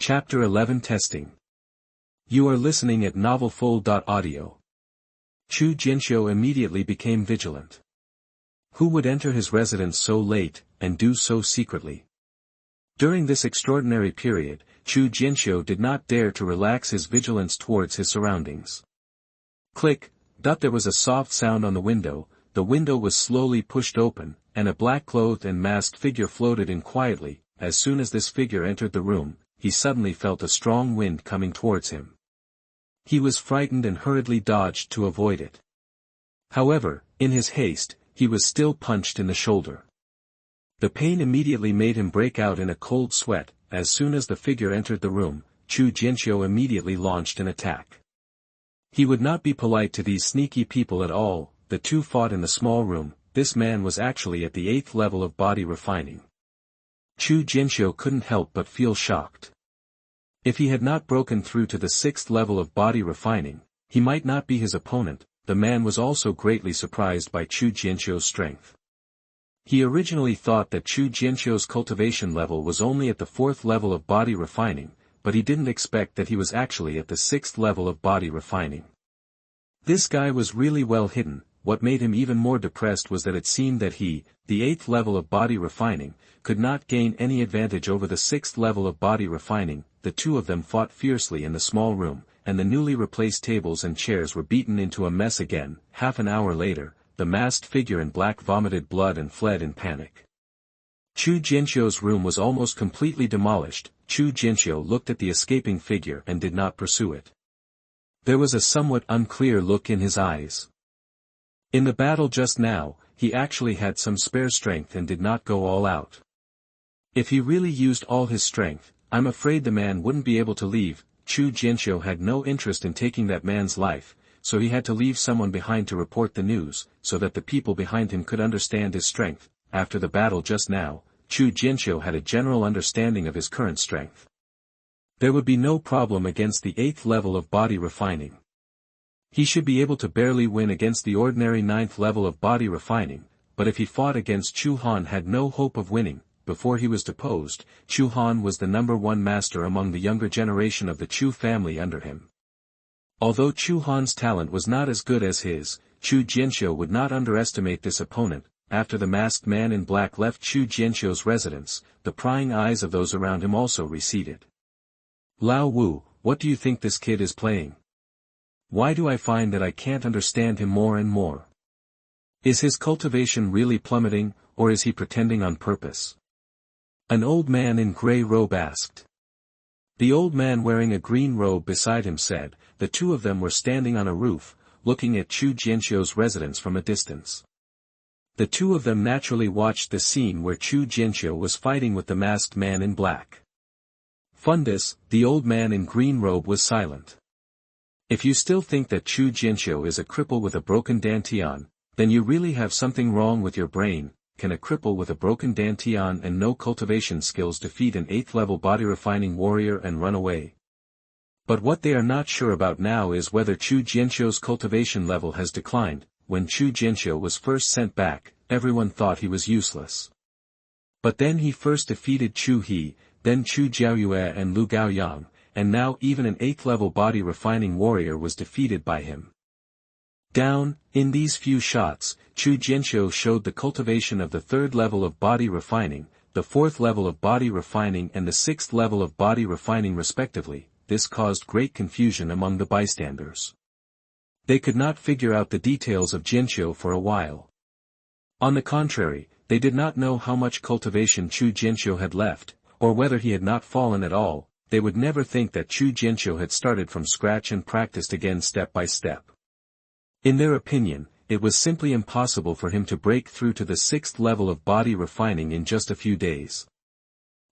Chapter 11 Testing. You are listening at novelfull.audio. Chu Jianqiu immediately became vigilant. Who would enter his residence so late, and do so secretly? During this extraordinary period, Chu Jianqiu did not dare to relax his vigilance towards his surroundings. Click, there was a soft sound on the window was slowly pushed open, and a black-clothed and masked figure floated in quietly. As soon as this figure entered the room, he suddenly felt a strong wind coming towards him. He was frightened and hurriedly dodged to avoid it. However, in his haste, he was still punched in the shoulder. The pain immediately made him break out in a cold sweat. As soon as the figure entered the room, Chu Jianqiu immediately launched an attack. He would not be polite to these sneaky people at all. The two fought in the small room. This man was actually at the 8th level of body refining. Chu Jianqiu couldn't help but feel shocked. If he had not broken through to the 6th level of body refining, he might not be his opponent. The man was also greatly surprised by Chu Jianqiu's strength. He originally thought that Chu Jianqiu's cultivation level was only at the 4th level of body refining, but he didn't expect that he was actually at the 6th level of body refining. This guy was really well hidden. What made him even more depressed was that it seemed that he, the 8th level of body refining, could not gain any advantage over the 6th level of body refining. The two of them fought fiercely in the small room, and the newly replaced tables and chairs were beaten into a mess again. Half an hour later, the masked figure in black vomited blood and fled in panic. Chu Jianqiu's room was almost completely demolished. Chu Jianqiu looked at the escaping figure and did not pursue it. There was a somewhat unclear look in his eyes. In the battle just now, he actually had some spare strength and did not go all out. If he really used all his strength, I'm afraid the man wouldn't be able to leave. Chu Jianqiu had no interest in taking that man's life, so he had to leave someone behind to report the news, so that the people behind him could understand his strength. After the battle just now, Chu Jianqiu had a general understanding of his current strength. There would be no problem against the 8th level of body refining. He should be able to barely win against the ordinary 9th level of body refining, but if he fought against Chu Han had no hope of winning. Before he was deposed, Chu Han was the #1 master among the younger generation of the Chu family under him. Although Chu Han's talent was not as good as his, Chu Jianqiu would not underestimate this opponent. After the masked man in black left Chu Jianqiu's residence, the prying eyes of those around him also receded. Lao Wu, what do you think this kid is playing? Why do I find that I can't understand him more and more? Is his cultivation really plummeting, or is he pretending on purpose? An old man in grey robe asked. The old man wearing a green robe beside him said. The two of them were standing on a roof, looking at Chu Jianqiu's residence from a distance. The two of them naturally watched the scene where Chu Jianqiu was fighting with the masked man in black. Fundus, the old man in green robe was silent. If you still think that Chu Jianqiu is a cripple with a broken dantian, then you really have something wrong with your brain. Can a cripple with a broken dantian and no cultivation skills defeat an 8th level body refining warrior and run away? But what they are not sure about now is whether Chu Jianqiu's cultivation level has declined. When Chu Jianqiu was first sent back, everyone thought he was useless. But then he first defeated Chu He, then Chu Jiaoyue and Lu Gaoyang, and now even an 8th level body refining warrior was defeated by him. Down, in these few shots, Chu Jianqiu showed the cultivation of the 3rd level of body refining, the 4th level of body refining and the 6th level of body refining respectively. This caused great confusion among the bystanders. They could not figure out the details of Jianqiu for a while. On the contrary, they did not know how much cultivation Chu Jianqiu had left, or whether he had not fallen at all. They would never think that Chu Jianqiu had started from scratch and practiced again step by step. In their opinion, it was simply impossible for him to break through to the 6th level of body refining in just a few days.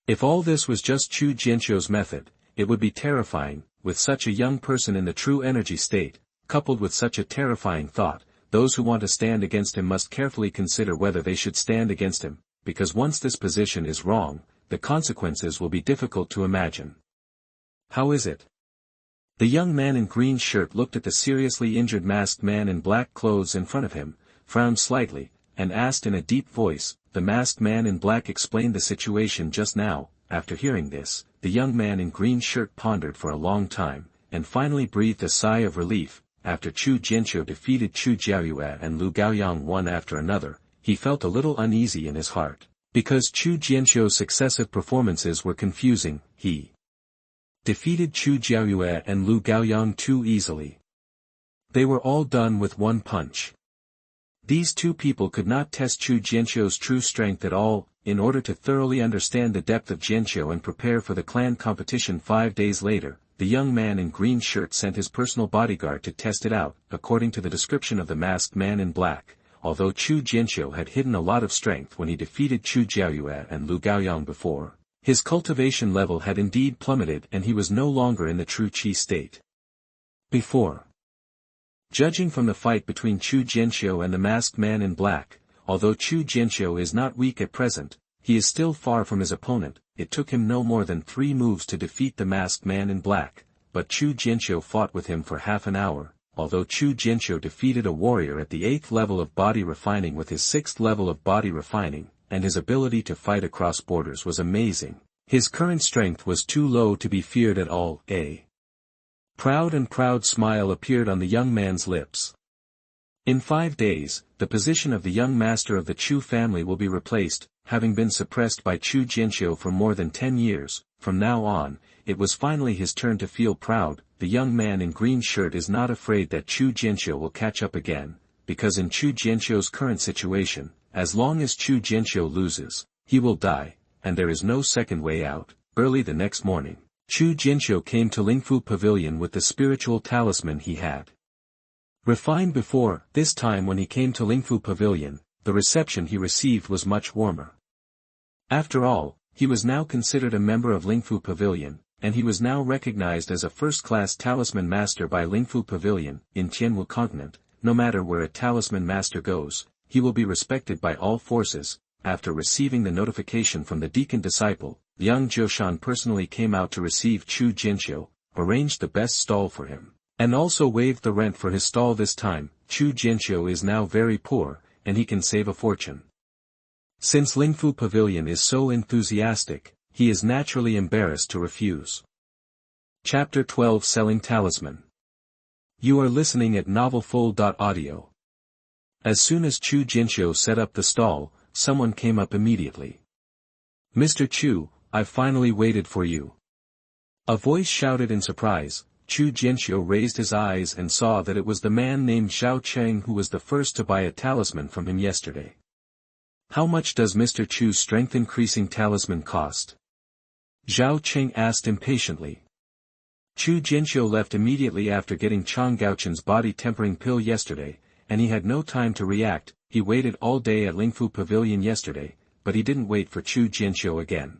If all this was just Chu Jianqiu's method, it would be terrifying. With such a young person in the true energy state, coupled with such a terrifying thought, those who want to stand against him must carefully consider whether they should stand against him, because once this position is wrong, the consequences will be difficult to imagine. How is it? The young man in green shirt looked at the seriously injured masked man in black clothes in front of him, frowned slightly, and asked in a deep voice. The masked man in black explained the situation just now. After hearing this, the young man in green shirt pondered for a long time, and finally breathed a sigh of relief. After Chu Jianqiu defeated Chu Jianqiu and Lu Gaoyang one after another, he felt a little uneasy in his heart. Because Chu Jianqiu's successive performances were confusing, he defeated Chu Jianqiu and Lu Gaoyang too easily. They were all done with one punch. These two people could not test Chu Jianqiu's true strength at all. In order to thoroughly understand the depth of Jianqiu and prepare for the clan competition 5 days later, the young man in green shirt sent his personal bodyguard to test it out. According to the description of the masked man in black, although Chu Jianqiu had hidden a lot of strength when he defeated Chu Jianqiu and Lu Gaoyang before, his cultivation level had indeed plummeted and he was no longer in the true Qi state. Before. Judging from the fight between Chu Jianqiu and the masked man in black, although Chu Jianqiu is not weak at present, he is still far from his opponent. It took him no more than 3 moves to defeat the masked man in black, but Chu Jianqiu fought with him for half an hour. Although Chu Jianqiu defeated a warrior at the 8th level of body refining with his 6th level of body refining, and his ability to fight across borders was amazing, his current strength was too low to be feared at all. A proud smile appeared on the young man's lips. In 5 days, the position of the young master of the Chu family will be replaced. Having been suppressed by Chu Jianqiu for more than 10 years, from now on, it was finally his turn to feel proud. The young man in green shirt is not afraid that Chu Jianqiu will catch up again, because in Chu Jianqiu's current situation, as long as Chu Jianqiu loses, he will die, and there is no second way out. Early the next morning, Chu Jianqiu came to Lingfu Pavilion with the spiritual talisman he had refined before. This time when he came to Lingfu Pavilion, the reception he received was much warmer. After all, he was now considered a member of Lingfu Pavilion, and he was now recognized as a first-class talisman master by Lingfu Pavilion. In Tianwu continent, no matter where a talisman master goes, he will be respected by all forces. After receiving the notification from the deacon disciple, young Jiushan personally came out to receive Chu Jianqiu, arranged the best stall for him, and also waived the rent for his stall this time. Chu Jianqiu is now very poor, and he can save a fortune. Since Lingfu Pavilion is so enthusiastic, he is naturally embarrassed to refuse. Chapter 12 Selling Talisman. You are listening at novelfull.audio. As soon as Chu Jianqiu set up the stall, someone came up immediately. Mr. Chu, I've finally waited for you. A voice shouted in surprise. Chu Jianqiu raised his eyes and saw that it was the man named Zhao Cheng who was the first to buy a talisman from him yesterday. How much does Mr. Chu's strength-increasing talisman cost? Zhao Cheng asked impatiently. Chu Jianqiu left immediately after getting Chang Gaochen's body-tempering pill yesterday, and he had no time to react. He waited all day at Lingfu Pavilion yesterday, but he didn't wait for Chu Jianqiu again.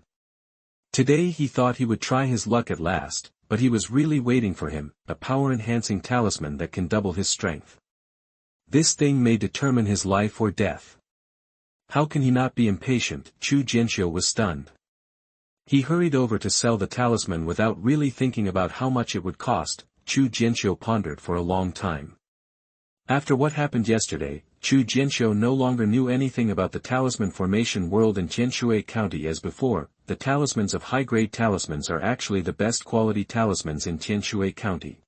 Today he thought he would try his luck at last, but he was really waiting for him, a power-enhancing talisman that can double his strength. This thing may determine his life or death. How can he not be impatient? Chu Jianqiu was stunned. He hurried over to sell the talisman without really thinking about how much it would cost. Chu Jianqiu pondered for a long time. After what happened yesterday, Chu Jianqiu no longer knew anything about the talisman formation world in Tianshui County as before. The talismans of high-grade talismans are actually the best quality talismans in Tianshui County.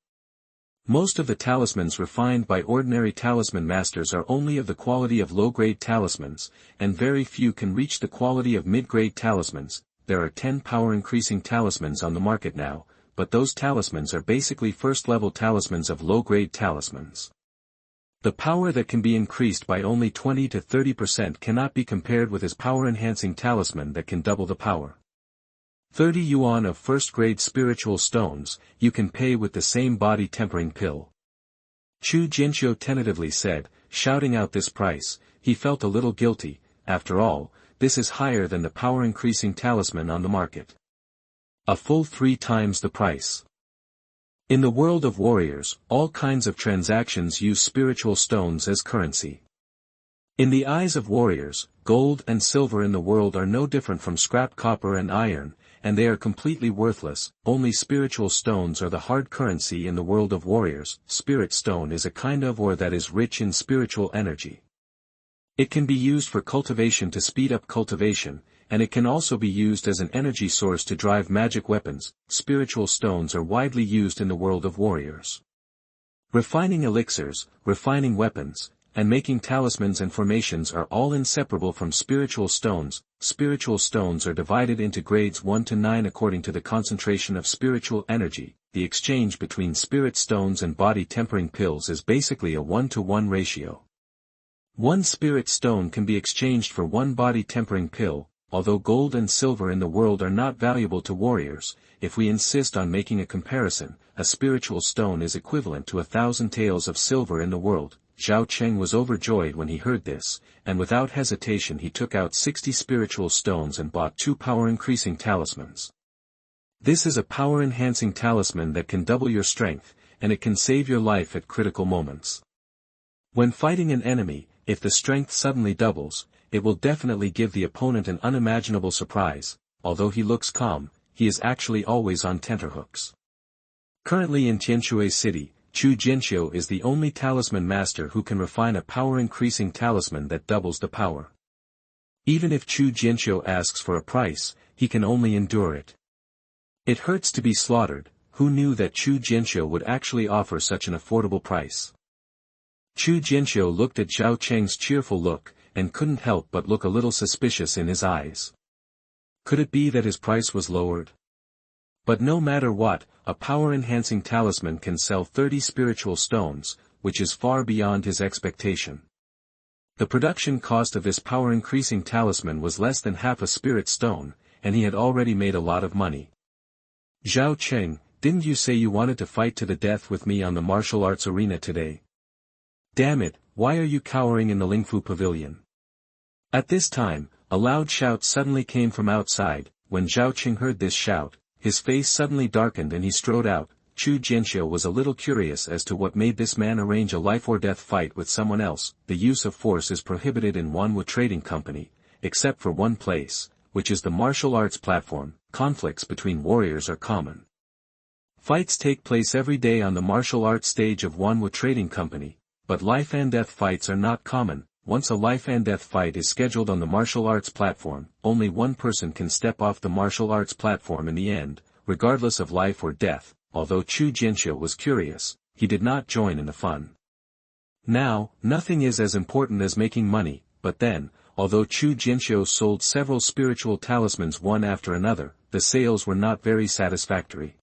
Most of the talismans refined by ordinary talisman masters are only of the quality of low-grade talismans, and very few can reach the quality of mid-grade talismans. There are 10 power-increasing talismans on the market now, but those talismans are basically first-level talismans of low-grade talismans. The power that can be increased by only 20 to 30% cannot be compared with his power-enhancing talisman that can double the power. 30 yuan of first-grade spiritual stones, you can pay with the same body-tempering pill. Chu Jianqiu tentatively said, shouting out this price. He felt a little guilty. After all, this is higher than the power-increasing talisman on the market. A full 3 times the price. In the world of warriors, all kinds of transactions use spiritual stones as currency. In the eyes of warriors, gold and silver in the world are no different from scrap copper and iron, and they are completely worthless. Only spiritual stones are the hard currency in the world of warriors. Spirit stone is a kind of ore that is rich in spiritual energy. It can be used for cultivation to speed up cultivation, and it can also be used as an energy source to drive magic weapons. Spiritual stones are widely used in the world of warriors. Refining elixirs, refining weapons, and making talismans and formations are all inseparable from spiritual stones. Spiritual stones are divided into grades 1 to 9 according to the concentration of spiritual energy. The exchange between spirit stones and body tempering pills is basically a 1-to-1 ratio. One spirit stone can be exchanged for one body tempering pill. Although gold and silver in the world are not valuable to warriors, if we insist on making a comparison, a spiritual stone is equivalent to 1,000 taels of silver in the world. Zhao Cheng was overjoyed when he heard this, and without hesitation he took out 60 spiritual stones and bought 2 power-increasing talismans. This is a power-enhancing talisman that can double your strength, and it can save your life at critical moments. When fighting an enemy, if the strength suddenly doubles, it will definitely give the opponent an unimaginable surprise. Although he looks calm, he is actually always on tenterhooks. Currently in Tianqiu City, Chu Jianqiu is the only talisman master who can refine a power-increasing talisman that doubles the power. Even if Chu Jianqiu asks for a price, he can only endure it. It hurts to be slaughtered. Who knew that Chu Jianqiu would actually offer such an affordable price? Chu Jianqiu looked at Zhao Cheng's cheerful look, and couldn't help but look a little suspicious in his eyes. Could it be that his price was lowered? But no matter what, a power-enhancing talisman can sell 30 spiritual stones, which is far beyond his expectation. The production cost of this power-increasing talisman was less than half a spirit stone, and he had already made a lot of money. Zhao Cheng, didn't you say you wanted to fight to the death with me on the martial arts arena today? Damn it, why are you cowering in the Lingfu pavilion? At this time, a loud shout suddenly came from outside. When Zhao Cheng heard this shout, his face suddenly darkened and he strode out. Chu Jianqiu was a little curious as to what made this man arrange a life-or-death fight with someone else. The use of force is prohibited in Wanwu Trading Company, except for one place, which is the martial arts platform. Conflicts between warriors are common. Fights take place every day on the martial arts stage of Wanwu Trading Company, but life-and-death fights are not common. Once a life-and-death fight is scheduled on the martial arts platform, only one person can step off the martial arts platform in the end, regardless of life or death. Although Chu Jianqiu was curious, he did not join in the fun. Now, nothing is as important as making money, but then, although Chu Jianqiu sold several spiritual talismans one after another, the sales were not very satisfactory.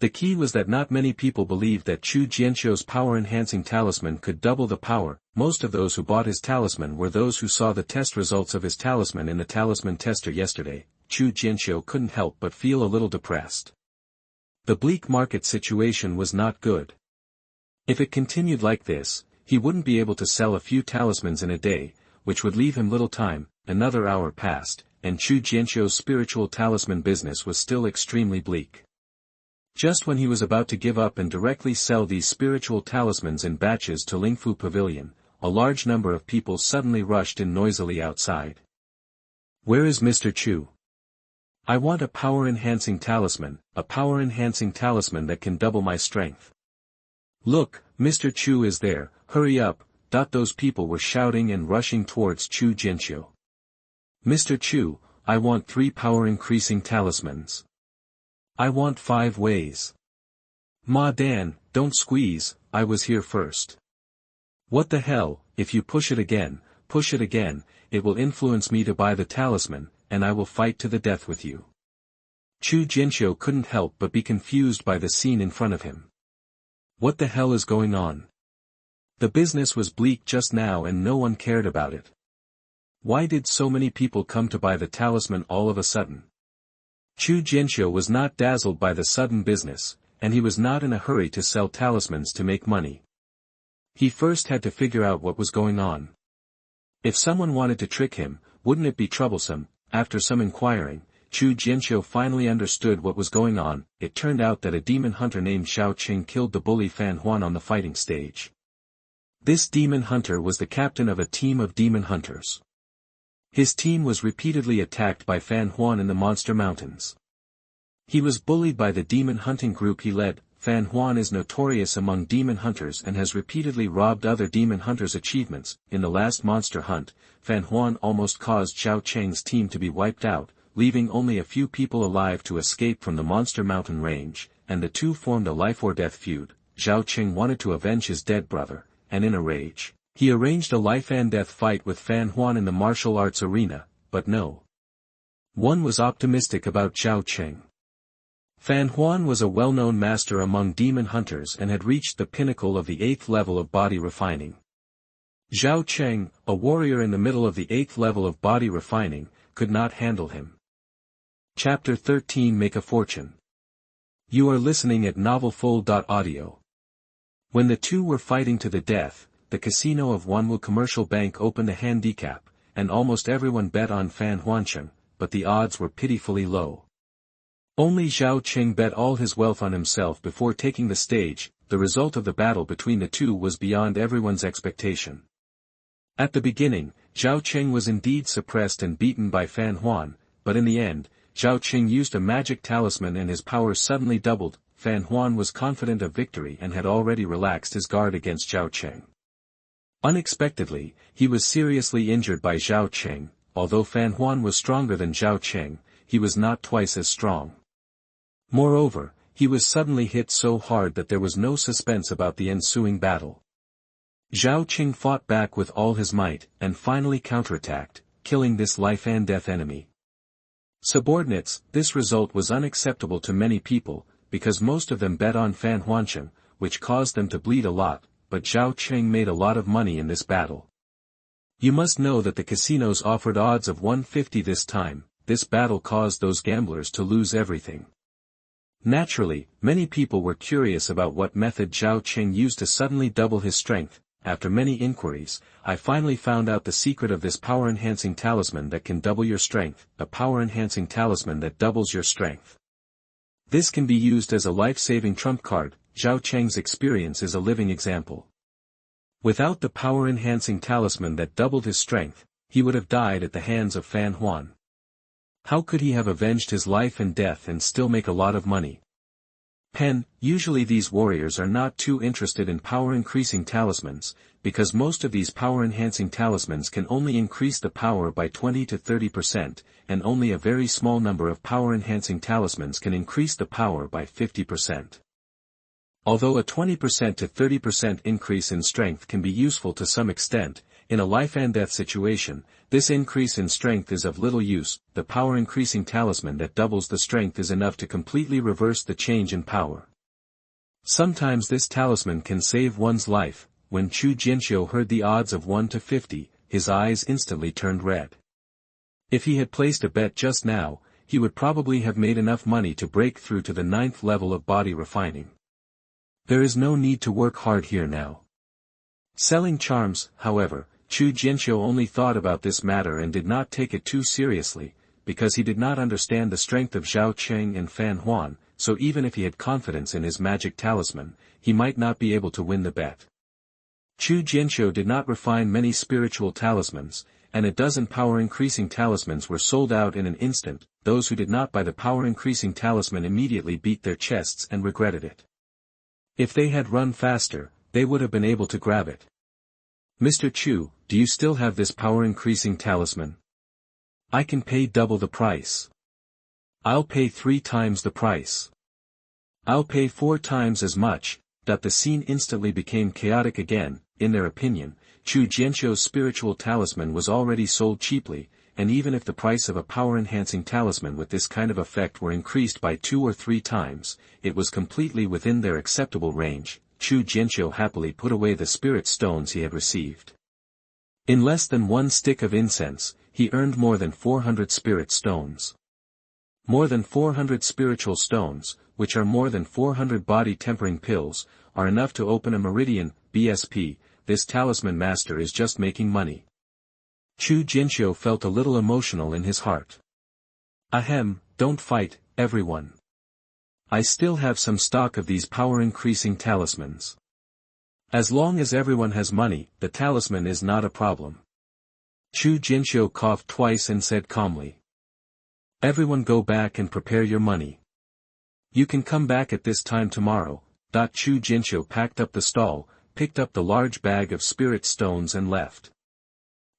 The key was that not many people believed that Chu Jianqiu's power-enhancing talisman could double the power. Most of those who bought his talisman were those who saw the test results of his talisman in the talisman tester yesterday. Chu Jianqiu couldn't help but feel a little depressed. The bleak market situation was not good. If it continued like this, he wouldn't be able to sell a few talismans in a day, which would leave him little time. Another hour passed, and Chu Jianqiu's spiritual talisman business was still extremely bleak. Just when he was about to give up and directly sell these spiritual talismans in batches to Lingfu Pavilion, a large number of people suddenly rushed in noisily outside. Where is Mr. Chu? I want a power-enhancing talisman that can double my strength. Look, Mr. Chu is there, hurry up. Those people were shouting and rushing towards Chu Jianqiu. Mr. Chu, I want 3 power-increasing talismans. I want 5 ways. Ma Dan, don't squeeze, I was here first. What the hell, if you push it again, it will influence me to buy the talisman, and I will fight to the death with you. Chu Jianqiu couldn't help but be confused by the scene in front of him. What the hell is going on? The business was bleak just now and no one cared about it. Why did so many people come to buy the talisman all of a sudden? Chu Jianqiu was not dazzled by the sudden business, and he was not in a hurry to sell talismans to make money. He first had to figure out what was going on. If someone wanted to trick him, wouldn't it be troublesome? After some inquiring, Chu Jianqiu finally understood what was going on. It turned out that a demon hunter named Xiao Qing killed the bully Fan Huan on the fighting stage. This demon hunter was the captain of a team of demon hunters. His team was repeatedly attacked by Fan Huan in the Monster Mountains. He was bullied by the demon hunting group he led. Fan Huan is notorious among demon hunters and has repeatedly robbed other demon hunters' achievements. In the last monster hunt, Fan Huan almost caused Zhao Cheng's team to be wiped out, leaving only a few people alive to escape from the monster mountain range, and the two formed a life-or-death feud. Zhao Cheng wanted to avenge his dead brother, and in a rage, he arranged a life-and-death fight with Fan Huan in the martial arts arena, but no one was optimistic about Zhao Cheng. Fan Huan was a well-known master among demon hunters and had reached the pinnacle of the 8th level of body refining. Zhao Cheng, a warrior in the middle of the 8th level of body refining, could not handle him. Chapter 13 Make a Fortune. You are listening at novelfull.audio. When the two were fighting to the death, the casino of Wanwu Commercial Bank opened a handicap, and almost everyone bet on Fan Huancheng, but the odds were pitifully low. Only Zhao Cheng bet all his wealth on himself before taking the stage. The result of the battle between the two was beyond everyone's expectation. At the beginning, Zhao Cheng was indeed suppressed and beaten by Fan Huan, but in the end, Zhao Cheng used a magic talisman and his powers suddenly doubled. Fan Huan was confident of victory and had already relaxed his guard against Zhao Cheng. Unexpectedly, he was seriously injured by Zhao Cheng. Although Fan Huan was stronger than Zhao Cheng, he was not twice as strong. Moreover, he was suddenly hit so hard that there was no suspense about the ensuing battle. Zhao Cheng fought back with all his might, and finally counterattacked, killing this life-and-death enemy. Subordinates, this result was unacceptable to many people, because most of them bet on Fan Huancheng, which caused them to bleed a lot, but Zhao Cheng made a lot of money in this battle. You must know that the casinos offered odds of 150 this time. This battle caused those gamblers to lose everything. Naturally, many people were curious about what method Zhao Cheng used to suddenly double his strength. After many inquiries, I finally found out the secret of this power-enhancing talisman that can double your strength, a power-enhancing talisman that doubles your strength. This can be used as a life-saving trump card. Zhao Cheng's experience is a living example. Without the power-enhancing talisman that doubled his strength, he would have died at the hands of Fan Huan. How could he have avenged his life and death and still make a lot of money? Usually these warriors are not too interested in power-increasing talismans, because most of these power-enhancing talismans can only increase the power by 20 to 30%, and only a very small number of power-enhancing talismans can increase the power by 50%. Although a 20% to 30% increase in strength can be useful to some extent, in a life-and-death situation, this increase in strength is of little use. The power-increasing talisman that doubles the strength is enough to completely reverse the change in power. Sometimes this talisman can save one's life. When Chu Jianqiu heard the odds of 1 to 50, his eyes instantly turned red. If he had placed a bet just now, he would probably have made enough money to break through to the 9th level of body refining. There is no need to work hard here now. Selling charms, however, Chu Jianqiu only thought about this matter and did not take it too seriously, because he did not understand the strength of Zhao Cheng and Fan Huan, so even if he had confidence in his magic talisman, he might not be able to win the bet. Chu Jianqiu did not refine many spiritual talismans, and a dozen power-increasing talismans were sold out in an instant. Those who did not buy the power-increasing talisman immediately beat their chests and regretted it. If they had run faster, they would have been able to grab it. Mr. Chu, do you still have this power-increasing talisman? I can pay double the price. I'll pay 3 times the price. I'll pay 4 times as much. The scene instantly became chaotic again. In their opinion, Chu Jianqiu's spiritual talisman was already sold cheaply, and even if the price of a power-enhancing talisman with this kind of effect were increased by 2 or 3 times, it was completely within their acceptable range. Chu Jianqiu happily put away the spirit stones he had received. In less than 1 stick of incense, he earned more than 400 spirit stones. More than 400 spiritual stones, which are more than 400 body-tempering pills, are enough to open a meridian. BSP, this talisman master is just making money. Chu Jianqiu felt a little emotional in his heart. Ahem, don't fight, everyone. I still have some stock of these power-increasing talismans. As long as everyone has money, the talisman is not a problem. Chu Jianqiu coughed twice and said calmly. Everyone go back and prepare your money. You can come back at this time tomorrow. Chu Jianqiu packed up the stall, picked up the large bag of spirit stones and left.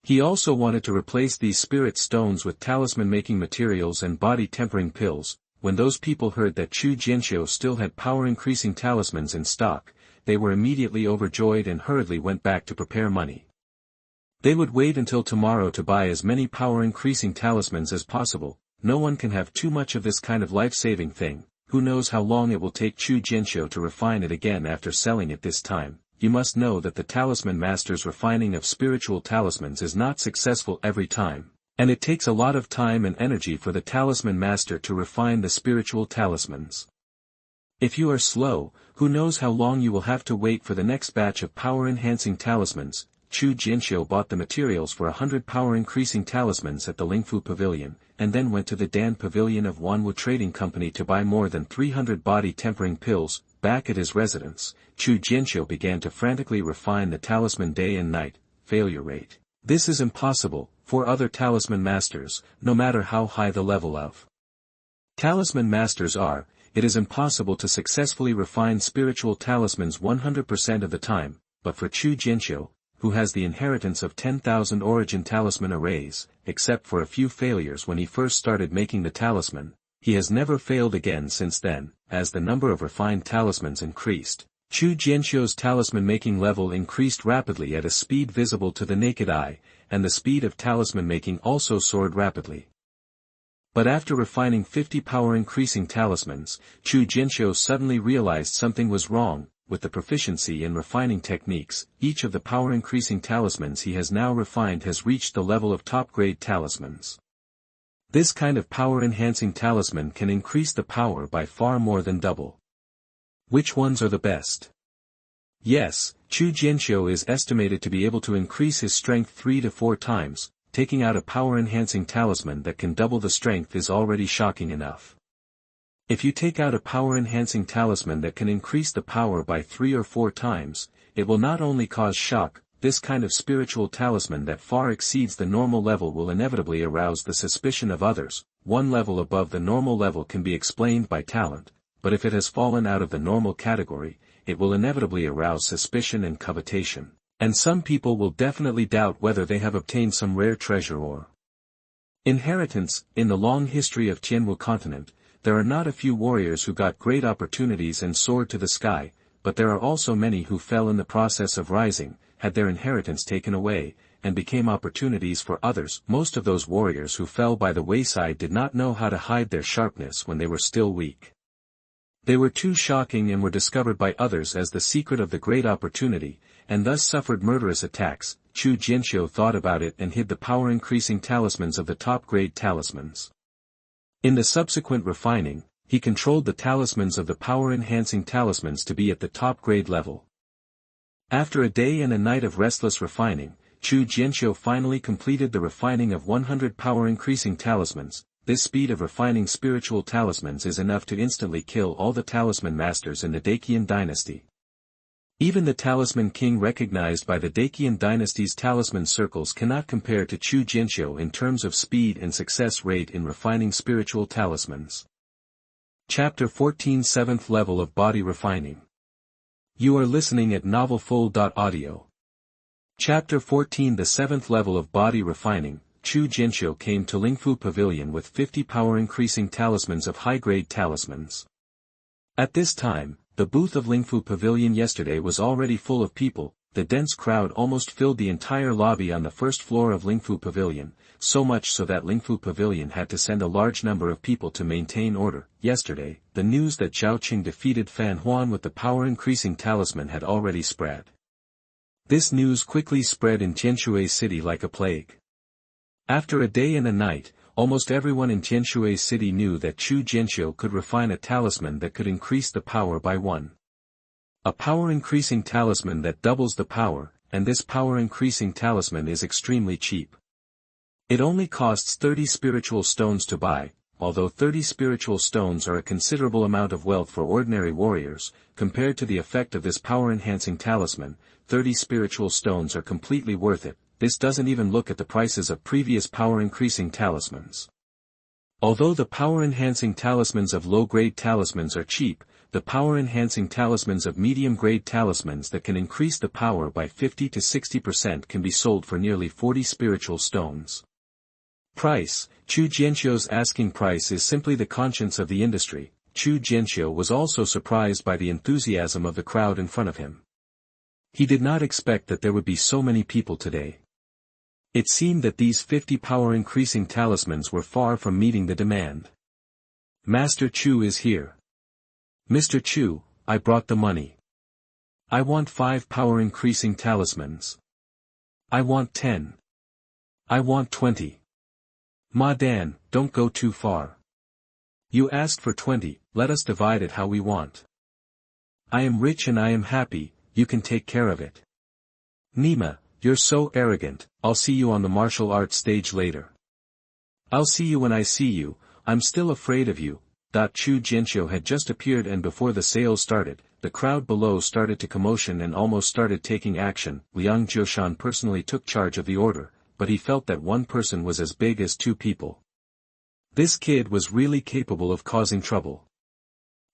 He also wanted to replace these spirit stones with talisman-making materials and body-tempering pills. When those people heard that Chu Jianqiu still had power-increasing talismans in stock, they were immediately overjoyed and hurriedly went back to prepare money. They would wait until tomorrow to buy as many power-increasing talismans as possible. No one can have too much of this kind of life-saving thing. Who knows how long it will take Chu Jianqiu to refine it again after selling it this time. You must know that the talisman master's refining of spiritual talismans is not successful every time, and it takes a lot of time and energy for the talisman master to refine the spiritual talismans. If you are slow, who knows how long you will have to wait for the next batch of power-enhancing talismans. Chu Jianqiu bought the materials for 100 power-increasing talismans at the Lingfu Pavilion, and then went to the Dan Pavilion of Wanwu Trading Company to buy more than 300 body-tempering pills. Back at his residence, Chu Jianqiu began to frantically refine the talisman day and night. Failure rate. This is impossible, for other talisman masters, no matter how high the level of talisman masters are, it is impossible to successfully refine spiritual talismans 100% of the time, but for Chu Jianqiu, who has the inheritance of 10,000 origin talisman arrays, except for a few failures when he first started making the talisman, he has never failed again since then. As the number of refined talismans increased, Chu Jianqiu's talisman-making level increased rapidly at a speed visible to the naked eye, and the speed of talisman-making also soared rapidly. But after refining 50 power-increasing talismans, Chu Jianqiu suddenly realized something was wrong. With the proficiency in refining techniques, each of the power-increasing talismans he has now refined has reached the level of top-grade talismans. This kind of power-enhancing talisman can increase the power by far more than double. Which ones are the best? Yes, Chu Jianqiu is estimated to be able to increase his strength 3 to 4 times. Taking out a power-enhancing talisman that can double the strength is already shocking enough. If you take out a power-enhancing talisman that can increase the power by 3 or 4 times, it will not only cause shock. This kind of spiritual talisman that far exceeds the normal level will inevitably arouse the suspicion of others. One level above the normal level can be explained by talent, but if it has fallen out of the normal category, it will inevitably arouse suspicion and covetation, and some people will definitely doubt whether they have obtained some rare treasure or inheritance. In the long history of Tianwu continent, there are not a few warriors who got great opportunities and soared to the sky, but there are also many who fell in the process of rising, had their inheritance taken away, and became opportunities for others. Most of those warriors who fell by the wayside did not know how to hide their sharpness when they were still weak. They were too shocking and were discovered by others as the secret of the great opportunity, and thus suffered murderous attacks. Chu Jianqiu thought about it and hid the power-increasing talismans of the top-grade talismans. In the subsequent refining, he controlled the talismans of the power-enhancing talismans to be at the top-grade level. After a day and a night of restless refining, Chu Jianqiu finally completed the refining of 100 power-increasing talismans. This speed of refining spiritual talismans is enough to instantly kill all the talisman masters in the Dacian dynasty. Even the talisman king recognized by the Dacian dynasty's talisman circles cannot compare to Chu Jianqiu in terms of speed and success rate in refining spiritual talismans. Chapter 14 7th Level of Body Refining. You are listening at novelfull.audio. Chapter 14 The 7th Level of Body Refining. Chu Jianqiu came to Lingfu Pavilion with 50 power-increasing talismans of high-grade talismans. At this time, the booth of Lingfu Pavilion yesterday was already full of people. The dense crowd almost filled the entire lobby on the first floor of Lingfu Pavilion, so much so that Lingfu Pavilion had to send a large number of people to maintain order. Yesterday, the news that Zhao Qing defeated Fan Huan with the power-increasing talisman had already spread. This news quickly spread in Tianshui city like a plague. After a day and a night, almost everyone in Tianshui city knew that Chu Jianqiu could refine a talisman that could increase the power by 1. A power-increasing talisman that doubles the power, and this power-increasing talisman is extremely cheap. It only costs 30 spiritual stones to buy. Although 30 spiritual stones are a considerable amount of wealth for ordinary warriors, compared to the effect of this power-enhancing talisman, 30 spiritual stones are completely worth it. This doesn't even look at the prices of previous power-increasing talismans. Although the power-enhancing talismans of low-grade talismans are cheap, the power-enhancing talismans of medium-grade talismans that can increase the power by 50 to 60% can be sold for nearly 40 spiritual stones. Price: Chu Jianqiu's asking price is simply the conscience of the industry. Chu Jianqiu was also surprised by the enthusiasm of the crowd in front of him. He did not expect that there would be so many people today. It seemed that these 50 power-increasing talismans were far from meeting the demand. Master Chu is here. Mr. Chu, I brought the money. I want 5 power-increasing talismans. I want 10. I want 20. Ma Dan, don't go too far. You asked for 20, let us divide it how we want. I am rich and I am happy, you can take care of it. Nima, you're so arrogant, I'll see you on the martial arts stage later. I'll see you when I see you, I'm still afraid of you. Chu Jianqiu had just appeared, and before the sales started, the crowd below started to commotion and almost started taking action. Liang Jiushan personally took charge of the order, but he felt that one person was as big as 2 people. This kid was really capable of causing trouble.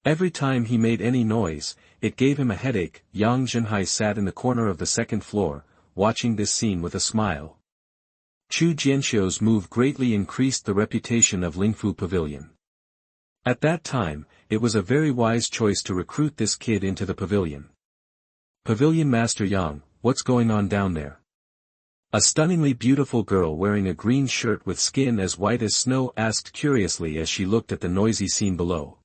Every time he made any noise, it gave him a headache. Yang Zhenhai sat in the corner of the second floor, watching this scene with a smile. Chu Jianqiu's move greatly increased the reputation of Lingfu Pavilion. At that time, it was a very wise choice to recruit this kid into the pavilion. Pavilion Master Yang, what's going on down there? A stunningly beautiful girl wearing a green shirt with skin as white as snow asked curiously as she looked at the noisy scene below.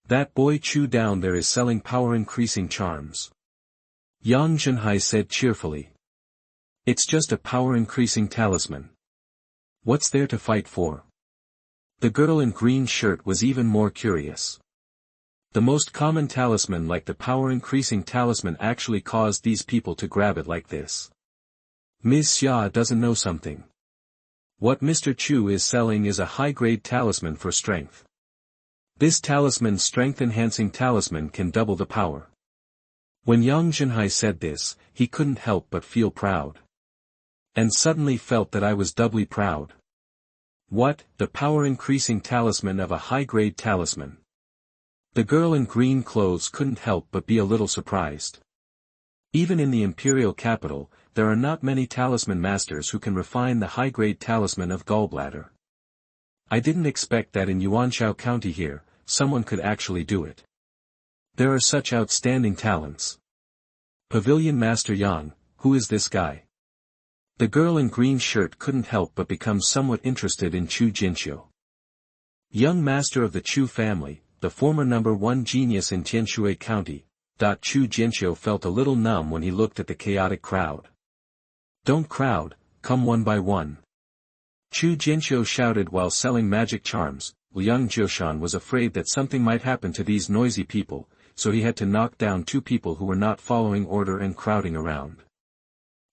That boy Chu down there is selling power-increasing charms. Yang Zhenhai said cheerfully. It's just a power-increasing talisman. What's there to fight for? The girl in green shirt was even more curious. The most common talisman like the power-increasing talisman actually caused these people to grab it like this. Ms. Xia doesn't know something. What Mr. Chu is selling is a high-grade talisman for strength. This talisman, strength-enhancing talisman, can double the power. When Yang Zhenhai said this, he couldn't help but feel proud. And suddenly felt that I was doubly proud. What, the power-increasing talisman of a high-grade talisman? The girl in green clothes couldn't help but be a little surprised. Even in the imperial capital, there are not many talisman masters who can refine the high-grade talisman of gallbladder. I didn't expect that in Yuanshao County here, someone could actually do it. There are such outstanding talents. Pavilion Master Yang, who is this guy? The girl in green shirt couldn't help but become somewhat interested in Chu Jianqiu. Young master of the Chu family, the former #1 genius in Tianshui County. Chu Jianqiu felt a little numb when he looked at the chaotic crowd. Don't crowd, come one by one. Chu Jianqiu shouted while selling magic charms. Liang Jiushan was afraid that something might happen to these noisy people, so he had to knock down 2 people who were not following order and crowding around.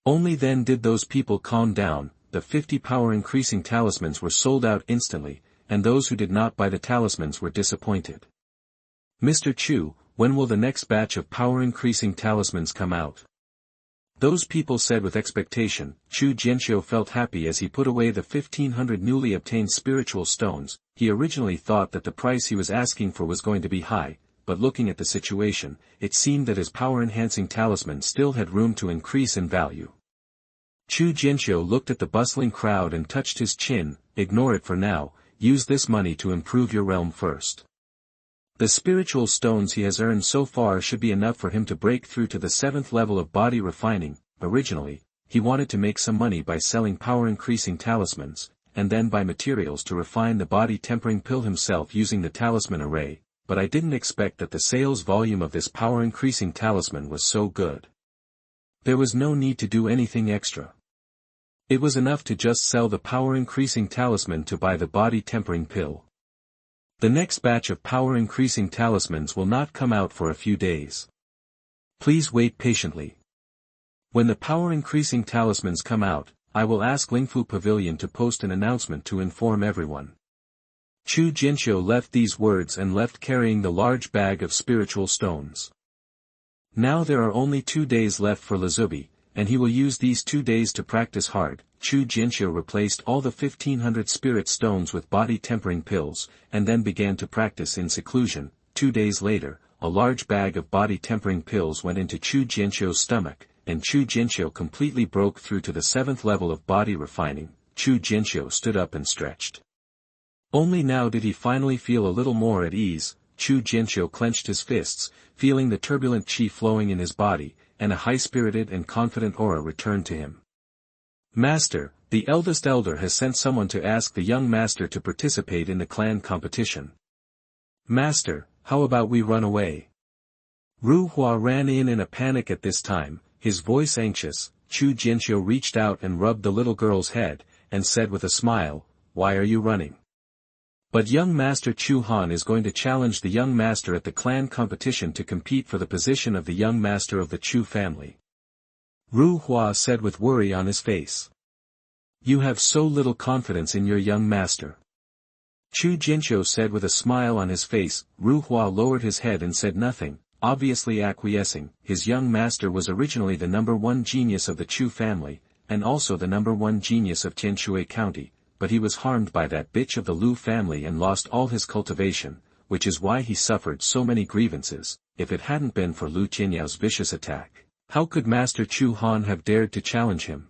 Only then did those people calm down. The 50 power-increasing talismans were sold out instantly, and those who did not buy the talismans were disappointed. Mr. Chu, when will the next batch of power-increasing talismans come out? Those people said with expectation. Chu Jianqiu felt happy as he put away the 1,500 newly obtained spiritual stones. He originally thought that the price he was asking for was going to be high, but looking at the situation, it seemed that his power-enhancing talisman still had room to increase in value. Chu Jianqiu looked at the bustling crowd and touched his chin. Ignore it for now, use this money to improve your realm first. The spiritual stones he has earned so far should be enough for him to break through to the 7th level of body refining. Originally, he wanted to make some money by selling power-increasing talismans, and then buy materials to refine the body-tempering pill himself using the talisman array, but I didn't expect that the sales volume of this power-increasing talisman was so good. There was no need to do anything extra. It was enough to just sell the power-increasing talisman to buy the body-tempering pill. The next batch of power-increasing talismans will not come out for a few days. Please wait patiently. When the power-increasing talismans come out, I will ask Lingfu Pavilion to post an announcement to inform everyone. Chu Jianqiu left these words and left carrying the large bag of spiritual stones. Now there are only 2 days left for Lazubi, and he will use these 2 days to practice hard. Chu Jianqiu replaced all the 1,500 spirit stones with body-tempering pills, and then began to practice in seclusion. 2 days later, a large bag of body-tempering pills went into Chu Jianqiu's stomach, and Chu Jianqiu completely broke through to the 7th level of body refining. Chu Jianqiu stood up and stretched. Only now did he finally feel a little more at ease. Chu Jianqiu clenched his fists, feeling the turbulent qi flowing in his body, and a high-spirited and confident aura returned to him. Master, the eldest elder has sent someone to ask the young master to participate in the clan competition. Master, how about we run away? Ru Hua ran in a panic at this time, his voice anxious. Chu Jianqiu reached out and rubbed the little girl's head, and said with a smile, "Why are you running?" "But young master Chu Han is going to challenge the young master at the clan competition to compete for the position of the young master of the Chu family," Ru Hua said with worry on his face. "You have so little confidence in your young master," Chu Jianqiu said with a smile on his face. Ru Hua lowered his head and said nothing, obviously acquiescing. His young master was originally the #1 genius of the Chu family, and also the #1 genius of Tianshui County, but he was harmed by that bitch of the Lu family and lost all his cultivation, which is why he suffered so many grievances. If it hadn't been for Lu Tianyao's vicious attack, how could Master Chu Han have dared to challenge him?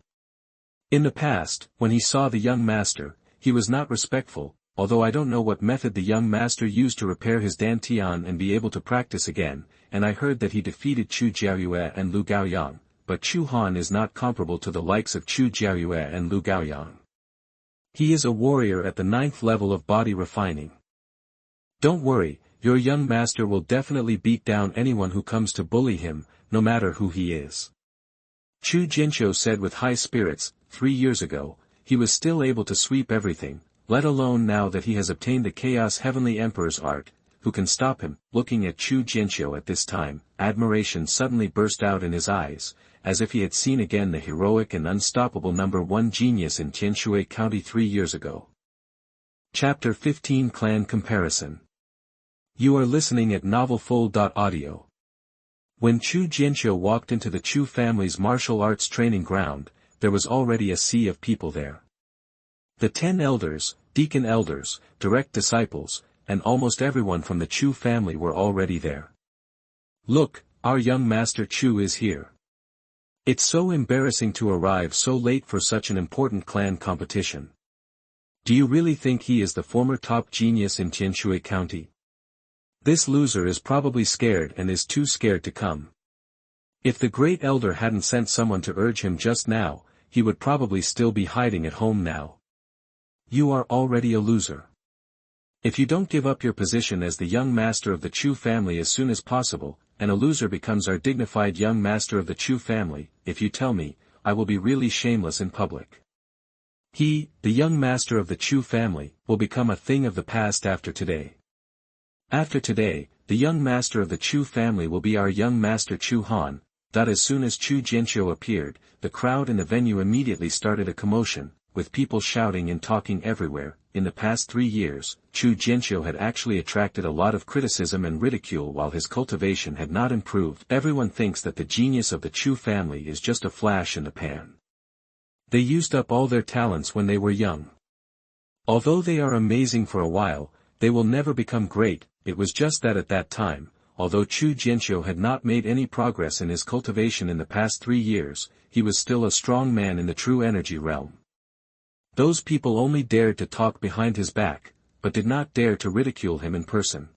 In the past, when he saw the young master, he was not respectful, although I don't know what method the young master used to repair his dantian and be able to practice again, and I heard that he defeated Chu Jiayue and Lu Gaoyang, but Chu Han is not comparable to the likes of Chu Jiayue and Lu Gaoyang. He is a warrior at the 9th level of body refining. Don't worry, your young master will definitely beat down anyone who comes to bully him, no matter who he is. Chu Jianqiu said with high spirits. 3 years ago, he was still able to sweep everything, let alone now that he has obtained the Chaos Heavenly Emperor's art. Who can stop him? Looking at Chu Jianqiu at this time, admiration suddenly burst out in his eyes, as if he had seen again the heroic and unstoppable #1 genius in Tianshui County 3 years ago. Chapter 15 Clan Comparison. You are listening at novelfull.audio. When Chu Jianqiu walked into the Chu family's martial arts training ground, there was already a sea of people there. The 10 elders, deacon elders, direct disciples, and almost everyone from the Chu family were already there. "Look, our young master Chu is here. It's so embarrassing to arrive so late for such an important clan competition. Do you really think he is the former top genius in Tianshui County? This loser is probably scared and is too scared to come. If the great elder hadn't sent someone to urge him just now, he would probably still be hiding at home now. You are already a loser. If you don't give up your position as the young master of the Chu family as soon as possible, and a loser becomes our dignified young master of the Chu family, if you tell me, I will be really shameless in public. He, the young master of the Chu family, will become a thing of the past after today. After today, the young master of the Chu family will be our young master Chu Han." That as soon as Chu Jianqiu appeared, the crowd in the venue immediately started a commotion, with people shouting and talking everywhere. In the past 3 years, Chu Jianqiu had actually attracted a lot of criticism and ridicule while his cultivation had not improved. Everyone thinks that the genius of the Chu family is just a flash in the pan. They used up all their talents when they were young. Although they are amazing for a while, they will never become great. It was just that at that time, although Chu Jianqiu had not made any progress in his cultivation in the past 3 years, he was still a strong man in the true energy realm. Those people only dared to talk behind his back, but did not dare to ridicule him in person.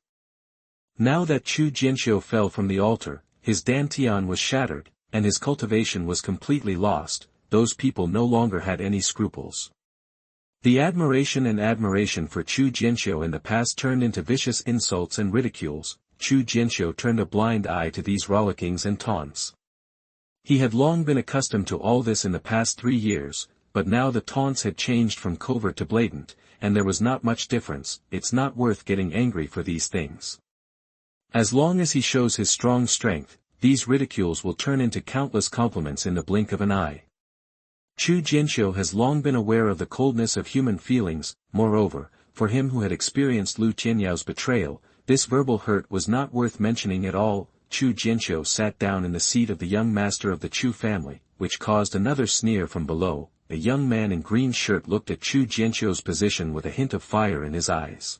Now that Chu Jianqiu fell from the altar, his dantian was shattered, and his cultivation was completely lost. Those people no longer had any scruples. The admiration for Chu Jianqiu in the past turned into vicious insults and ridicules. Chu Jianqiu turned a blind eye to these rollickings and taunts. He had long been accustomed to all this in the past 3 years, but now the taunts had changed from covert to blatant, and there was not much difference. It's not worth getting angry for these things. As long as he shows his strong strength, these ridicules will turn into countless compliments in the blink of an eye. Chu Jianqiu has long been aware of the coldness of human feelings. Moreover, for him who had experienced Lu Tianyao's betrayal, this verbal hurt was not worth mentioning at all. Chu Jianqiu sat down in the seat of the young master of the Chu family, which caused another sneer from below. A young man in green shirt looked at Chu Jianqiu's position with a hint of fire in his eyes.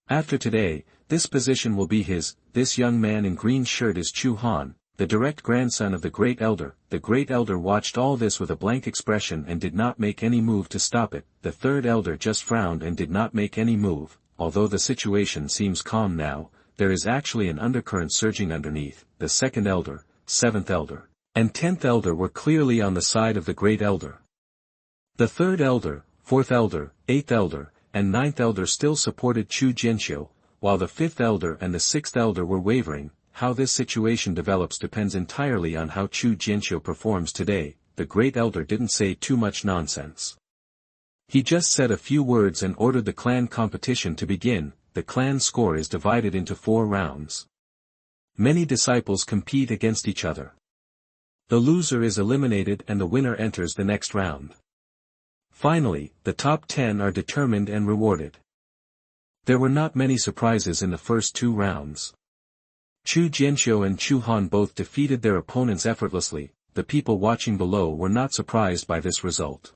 After today, this position will be his. This young man in green shirt is Chu Han, the direct grandson of the Great Elder. The Great Elder watched all this with a blank expression and did not make any move to stop it. The Third Elder just frowned and did not make any move. Although the situation seems calm now, there is actually an undercurrent surging underneath. The Second Elder, Seventh Elder, and 10th Elder were clearly on the side of the Great Elder. The Third Elder, Fourth Elder, 8th Elder, and 9th Elder still supported Chu Jianqiu, while the 5th Elder and the 6th Elder were wavering. How this situation develops depends entirely on how Chu Jianqiu performs today. The Great Elder didn't say too much nonsense. He just said a few words and ordered the clan competition to begin. The clan score is divided into 4 rounds. Many disciples compete against each other. The loser is eliminated and the winner enters the next round. Finally, the top 10 are determined and rewarded. There were not many surprises in the first 2 rounds. Chu Jianqiu and Chu Han both defeated their opponents effortlessly. The people watching below were not surprised by this result.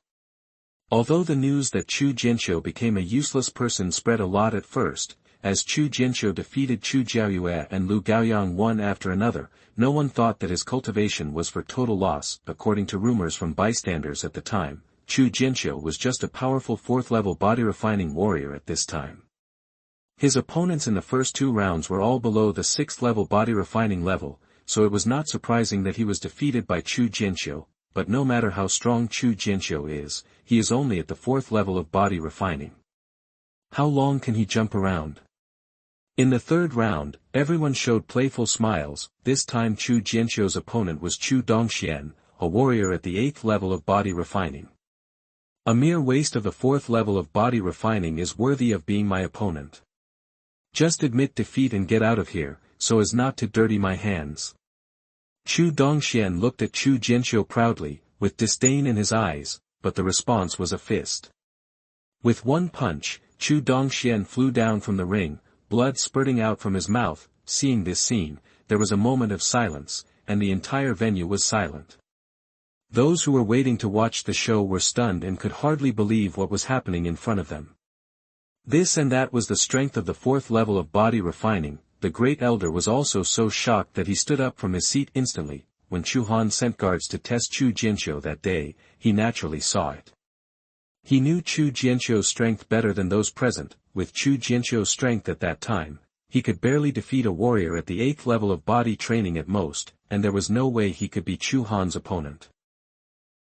Although the news that Chu Jianqiu became a useless person spread a lot at first, as Chu Jianqiu defeated Chu Jiaoyue and Lu Gaoyang one after another, no one thought that his cultivation was for total loss. According to rumors from bystanders at the time, Chu Jianqiu was just a powerful 4th-level body-refining warrior at this time. His opponents in the first 2 rounds were all below the 6th-level body-refining level, so it was not surprising that he was defeated by Chu Jianqiu. But no matter how strong Chu Jianqiu is, he is only at the 4th level of body refining. How long can he jump around? In the 3rd round, everyone showed playful smiles. This time Chu Jianqiu's opponent was Chu Dongxian, a warrior at the 8th level of body refining. A mere waste of the 4th level of body refining is worthy of being my opponent. Just admit defeat and get out of here, so as not to dirty my hands. Chu Dongxian looked at Chu Jianqiu proudly, with disdain in his eyes, but the response was a fist. With one punch, Chu Dongxian flew down from the ring, blood spurting out from his mouth. Seeing this scene, there was a moment of silence, and the entire venue was silent. Those who were waiting to watch the show were stunned and could hardly believe what was happening in front of them. This and that was the strength of the 4th level of body refining. The Great Elder was also so shocked that he stood up from his seat instantly. When Chu Han sent guards to test Chu Jianqiu that day, he naturally saw it. He knew Chu Jianqiu's strength better than those present. With Chu Jianqiu's strength at that time, he could barely defeat a warrior at the 8th level of body training at most, and there was no way he could be Chu Han's opponent.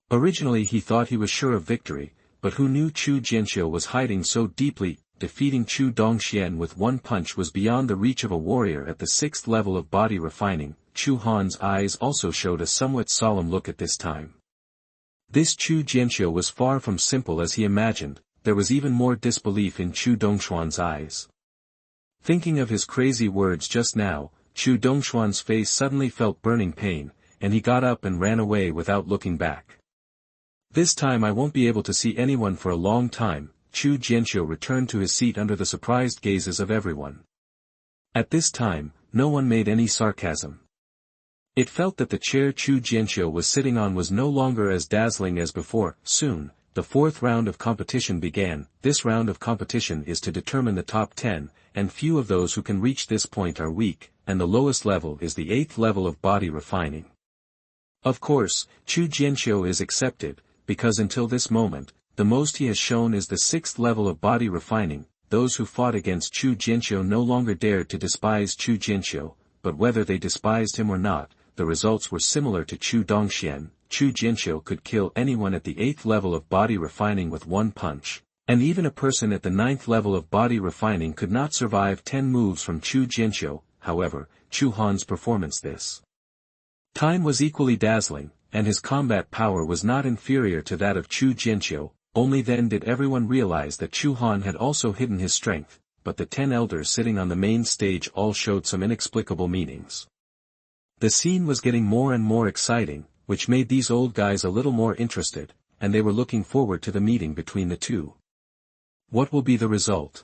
Originally he thought he was sure of victory, but who knew Chu Jianqiu was hiding so deeply? Defeating Chu Dongxian with one punch was beyond the reach of a warrior at the 6th level of body refining. Chu Han's eyes also showed a somewhat solemn look at this time. This Chu Jianqiu was far from simple as he imagined. There was even more disbelief in Chu Dongxuan's eyes. Thinking of his crazy words just now, Chu Dongxuan's face suddenly felt burning pain, and he got up and ran away without looking back. This time I won't be able to see anyone for a long time. Chu Jianqiu returned to his seat under the surprised gazes of everyone. At this time, no one made any sarcasm. It felt that the chair Chu Jianqiu was sitting on was no longer as dazzling as before. Soon, the 4th round of competition began. This round of competition is to determine the top 10, and few of those who can reach this point are weak, and the lowest level is the 8th level of body refining. Of course, Chu Jianqiu is accepted, because until this moment, the most he has shown is the 6th level of body refining. Those who fought against Chu Jianqiu no longer dared to despise Chu Jianqiu, but whether they despised him or not, the results were similar to Chu Dongxian. Chu Jianqiu could kill anyone at the 8th level of body refining with one punch, and even a person at the 9th level of body refining could not survive 10 moves from Chu Jianqiu. However, Chu Han's performance this time was equally dazzling, and his combat power was not inferior to that of Chu Jianqiu. Only then did everyone realize that Chu Han had also hidden his strength, but the 10 elders sitting on the main stage all showed some inexplicable meanings. The scene was getting more and more exciting, which made these old guys a little more interested, and they were looking forward to the meeting between the two. What will be the result?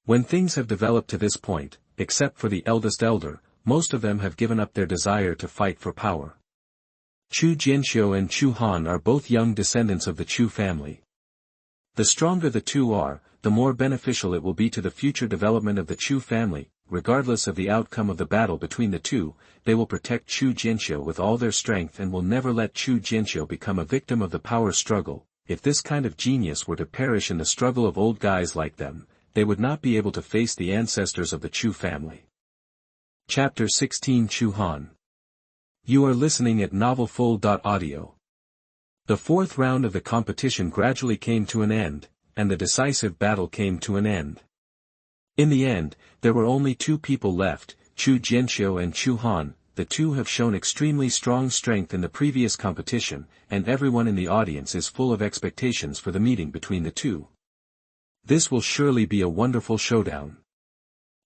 When things have developed to this point, except for the eldest elder, most of them have given up their desire to fight for power. Chu Jianqiu and Chu Han are both young descendants of the Chu family. The stronger the two are, the more beneficial it will be to the future development of the Chu family. Regardless of the outcome of the battle between the two, they will protect Chu Jianqiu with all their strength and will never let Chu Jianqiu become a victim of the power struggle. If this kind of genius were to perish in the struggle of old guys like them, they would not be able to face the ancestors of the Chu family. Chapter 16 Chu Han. You are listening at novelfull.audio. The fourth round of the competition gradually came to an end, and the decisive battle came to an end. In the end, there were only two people left, Chu Jianqiu and Chu Han. The two have shown extremely strong strength in the previous competition, and everyone in the audience is full of expectations for the meeting between the two. This will surely be a wonderful showdown.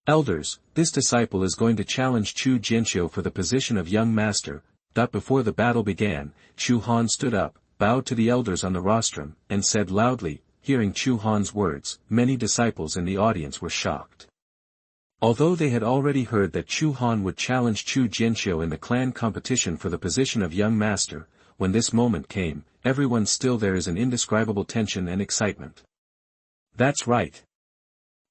Elders, this disciple is going to challenge Chu Jianqiu for the position of young master. Before the battle began, Chu Han stood up, bowed to the elders on the rostrum, and said loudly. Hearing Chu Han's words, many disciples in the audience were shocked. Although they had already heard that Chu Han would challenge Chu Jianqiu in the clan competition for the position of young master, when this moment came, everyone still there is an indescribable tension and excitement. That's right.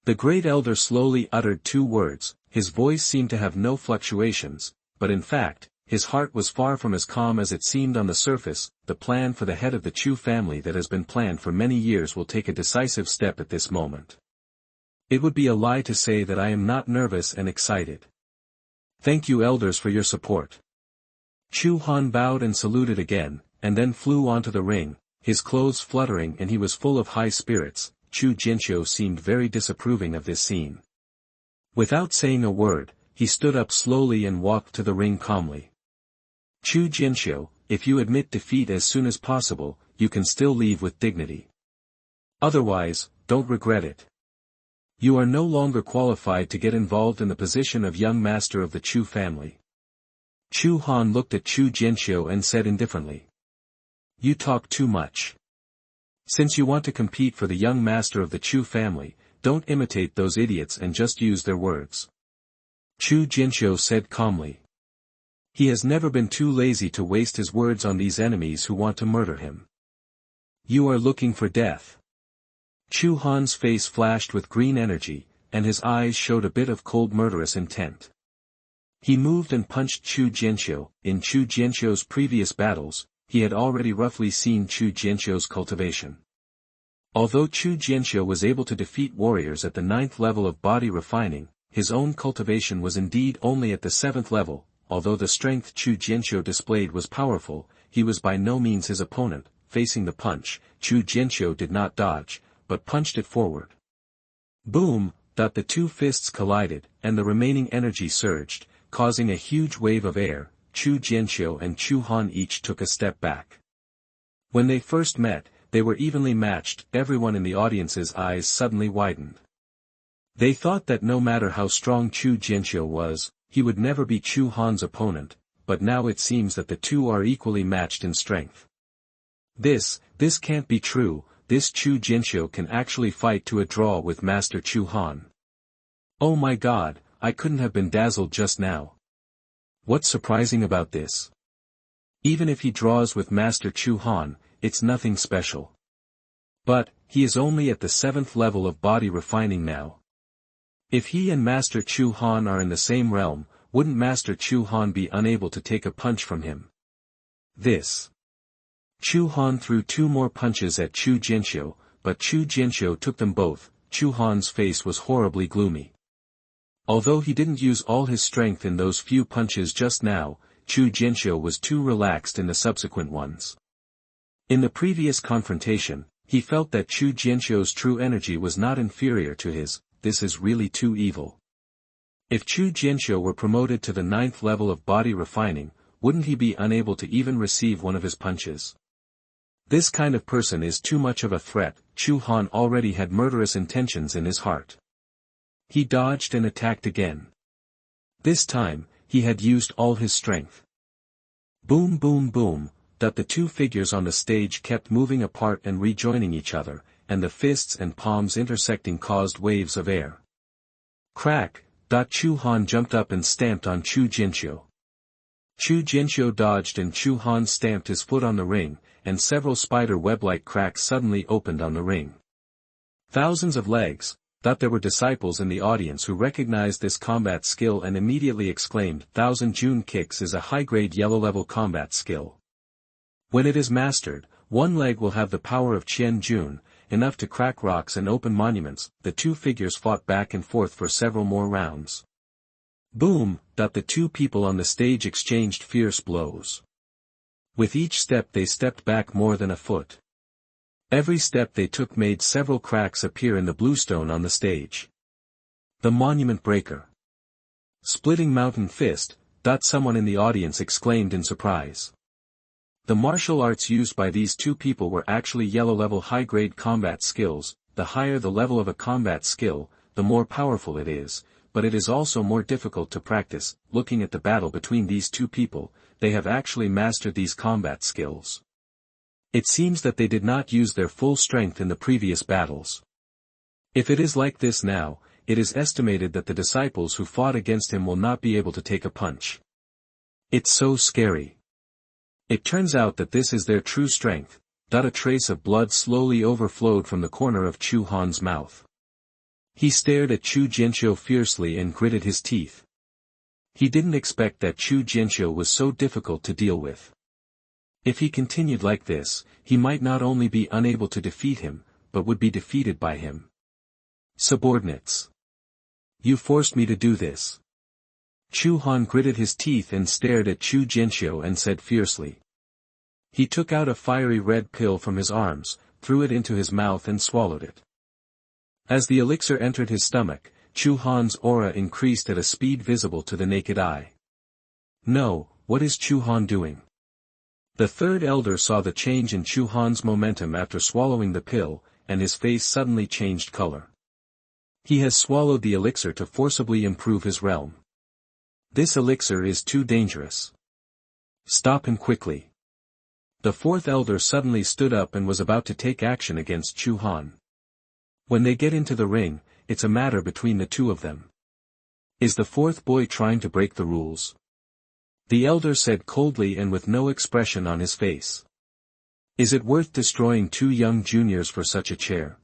The great elder slowly uttered two words. His voice seemed to have no fluctuations, but in fact, his heart was far from as calm as it seemed on the surface. The plan for the head of the Chu family that has been planned for many years will take a decisive step at this moment. It would be a lie to say that I am not nervous and excited. Thank you elders for your support. Chu Han bowed and saluted again, and then flew onto the ring, his clothes fluttering and he was full of high spirits. Chu Jianqiu seemed very disapproving of this scene. Without saying a word, he stood up slowly and walked to the ring calmly. Chu Jianqiu, if you admit defeat as soon as possible, you can still leave with dignity. Otherwise, don't regret it. You are no longer qualified to get involved in the position of young master of the Chu family. Chu Han looked at Chu Jianqiu and said indifferently. You talk too much. Since you want to compete for the young master of the Chu family, don't imitate those idiots and just use their words. Chu Jianqiu said calmly. He has never been too lazy to waste his words on these enemies who want to murder him. You are looking for death. Chu Han's face flashed with green energy, and his eyes showed a bit of cold murderous intent. He moved and punched Chu Jianqiu. In Chu Jianqiu's previous battles, he had already roughly seen Chu Jianqiu's cultivation. Although Chu Jianqiu was able to defeat warriors at the 9th level of body refining, his own cultivation was indeed only at the 7th level. Although the strength Chu Jianqiu displayed was powerful, he was by no means his opponent. Facing the punch, Chu Jianqiu did not dodge, but punched it forward. Boom! The two fists collided, and the remaining energy surged, causing a huge wave of air. Chu Jianqiu and Chu Han each took a step back. When they first met, they were evenly matched. Everyone in the audience's eyes suddenly widened. They thought that no matter how strong Chu Jianqiu was, he would never be Chu Han's opponent, but now it seems that the two are equally matched in strength. This can't be true. This Chu Jianqiu can actually fight to a draw with Master Chu Han. Oh my god, I couldn't have been dazzled just now. What's surprising about this? Even if he draws with Master Chu Han, it's nothing special. But, he is only at the 7th level of body refining now. If he and Master Chu Han are in the same realm, wouldn't Master Chu Han be unable to take a punch from him? Chu Han threw two more punches at Chu Jianqiu, but Chu Jianqiu took them both. Chu Han's face was horribly gloomy. Although he didn't use all his strength in those few punches just now, Chu Jianqiu was too relaxed in the subsequent ones. In the previous confrontation, he felt that Chu Jianqiu's true energy was not inferior to his. This is really too evil. If Chu Jianqiu were promoted to the 9th level of body refining, wouldn't he be unable to even receive one of his punches? This kind of person is too much of a threat. Chu Han already had murderous intentions in his heart. He dodged and attacked again. This time, he had used all his strength. Boom boom boom, the two figures on the stage kept moving apart and rejoining each other, and the fists and palms intersecting caused waves of air. Crack! Chu Han jumped up and stamped on Chu Jianqiu. Chu Jianqiu dodged and Chu Han stamped his foot on the ring, and several spider web-like cracks suddenly opened on the ring. Thousands of legs, that there were disciples in the audience who recognized this combat skill and immediately exclaimed, 1000 June kicks is a high-grade yellow-level combat skill. When it is mastered, one leg will have the power of Qian Jun, enough to crack rocks and open monuments. The two figures fought back and forth for several more rounds. Boom! The two people on the stage exchanged fierce blows. With each step they stepped back more than a foot. Every step they took made several cracks appear in the bluestone on the stage. The monument breaker. Splitting mountain fist, someone in the audience exclaimed in surprise. The martial arts used by these two people were actually yellow-level high-grade combat skills. The higher the level of a combat skill, the more powerful it is, but it is also more difficult to practice. Looking at the battle between these two people, they have actually mastered these combat skills. It seems that they did not use their full strength in the previous battles. If it is like this now, it is estimated that the disciples who fought against him will not be able to take a punch. It's so scary. It turns out that this is their true strength. A trace of blood slowly overflowed from the corner of Chu Han's mouth. He stared at Chu Jianqiu fiercely and gritted his teeth. He didn't expect that Chu Jianqiu was so difficult to deal with. If he continued like this, he might not only be unable to defeat him, but would be defeated by him. Subordinates. You forced me to do this. Chu Han gritted his teeth and stared at Chu Jianqiu and said fiercely. He took out a fiery red pill from his arms, threw it into his mouth and swallowed it. As the elixir entered his stomach, Chu Han's aura increased at a speed visible to the naked eye. No, what is Chu Han doing? The third elder saw the change in Chu Han's momentum after swallowing the pill, and his face suddenly changed color. He has swallowed the elixir to forcibly improve his realm. This elixir is too dangerous. Stop him quickly. The fourth elder suddenly stood up and was about to take action against Chu Han. When they get into the ring, it's a matter between the two of them. Is the fourth boy trying to break the rules? The elder said coldly and with no expression on his face. Is it worth destroying two young juniors for such a chair?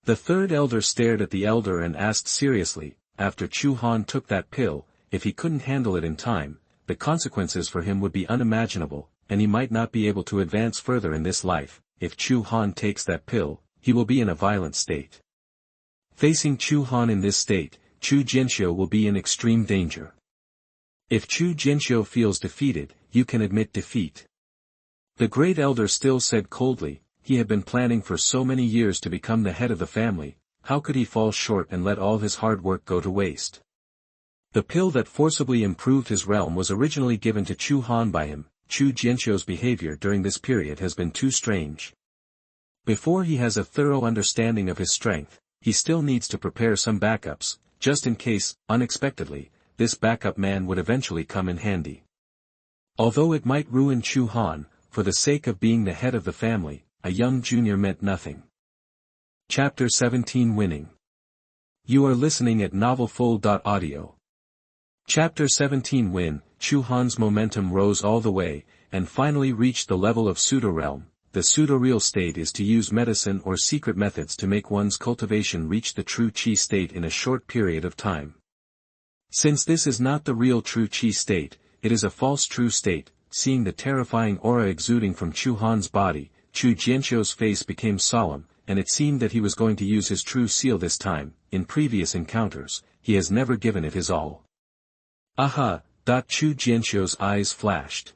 The third elder stared at the elder and asked seriously, after Chu Han took that pill, if he couldn't handle it in time, the consequences for him would be unimaginable, and he might not be able to advance further in this life. If Chu Han takes that pill, he will be in a violent state. Facing Chu Han in this state, Chu Jianqiu will be in extreme danger. If Chu Jianqiu feels defeated, you can admit defeat. The great elder still said coldly, he had been planning for so many years to become the head of the family, how could he fall short and let all his hard work go to waste? The pill that forcibly improved his realm was originally given to Chu Han by him. Chu Jianqiu's behavior during this period has been too strange. Before he has a thorough understanding of his strength, he still needs to prepare some backups, just in case, unexpectedly, this backup man would eventually come in handy. Although it might ruin Chu Han, for the sake of being the head of the family, a young junior meant nothing. Chapter 17 Winning. You are listening at novelfull.audio. Chapter 17 Win. Chu Han's momentum rose all the way, and finally reached the level of pseudo-realm. The pseudo-real state is to use medicine or secret methods to make one's cultivation reach the true qi state in a short period of time. Since this is not the real true qi state, it is a false true state. Seeing the terrifying aura exuding from Chu Han's body, Chu Jianqiu's face became solemn, and it seemed that he was going to use his true seal this time. In previous encounters, he has never given it his all. Aha! Chu Jianqiu's eyes flashed.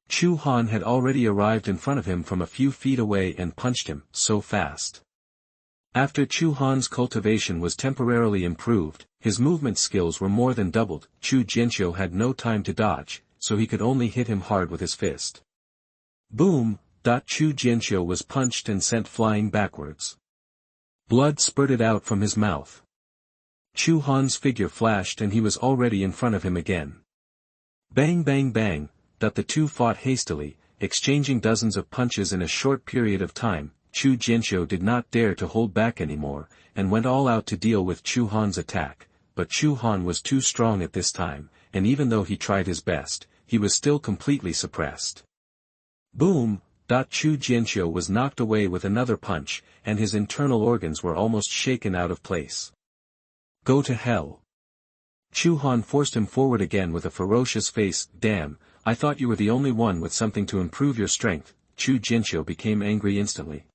Chu Han had already arrived in front of him from a few feet away and punched him, so fast. After Chu Han's cultivation was temporarily improved, his movement skills were more than doubled. Chu Jianqiu had no time to dodge, so he could only hit him hard with his fist. Boom! Chu Jianqiu was punched and sent flying backwards. Blood spurted out from his mouth. Chu Han's figure flashed and he was already in front of him again. Bang bang bang! The two fought hastily, exchanging dozens of punches in a short period of time. Chu Jianqiu did not dare to hold back anymore, and went all out to deal with Chu Han's attack, but Chu Han was too strong at this time, and even though he tried his best, he was still completely suppressed. Boom! Chu Jianqiu was knocked away with another punch, and his internal organs were almost shaken out of place. Go to hell. Chu Han forced him forward again with a ferocious face. Damn, I thought you were the only one with something to improve your strength. Chu Jianqiu became angry instantly.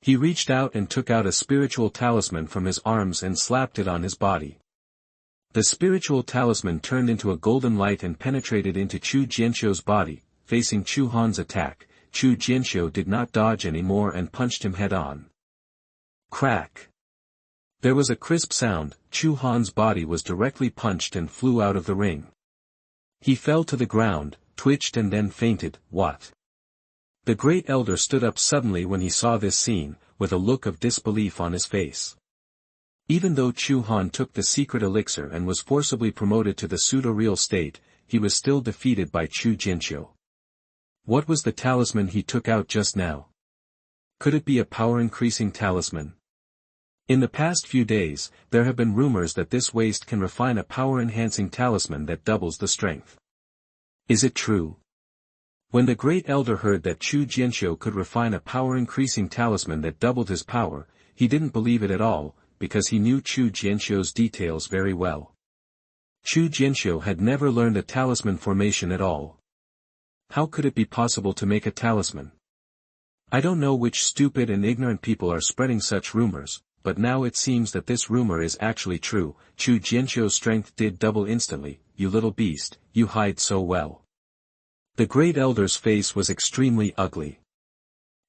He reached out and took out a spiritual talisman from his arms and slapped it on his body. The spiritual talisman turned into a golden light and penetrated into Chu Jianqiu's body. Facing Chu Han's attack, Chu Jianqiu did not dodge anymore and punched him head-on. Crack! There was a crisp sound. Chu Han's body was directly punched and flew out of the ring. He fell to the ground, twitched and then fainted. What? The great elder stood up suddenly when he saw this scene, with a look of disbelief on his face. Even though Chu Han took the secret elixir and was forcibly promoted to the pseudo-real state, he was still defeated by Chu Jianqiu. What was the talisman he took out just now? Could it be a power-increasing talisman? In the past few days, there have been rumors that this waste can refine a power-enhancing talisman that doubles the strength. Is it true? When the great elder heard that Chu Jianqiu could refine a power-increasing talisman that doubled his power, he didn't believe it at all, because he knew Chu Jianqiu's details very well. Chu Jianqiu had never learned a talisman formation at all. How could it be possible to make a talisman? I don't know which stupid and ignorant people are spreading such rumors, but now it seems that this rumor is actually true. Chu Jianqiu's strength did double instantly. You little beast, you hide so well. The great elder's face was extremely ugly.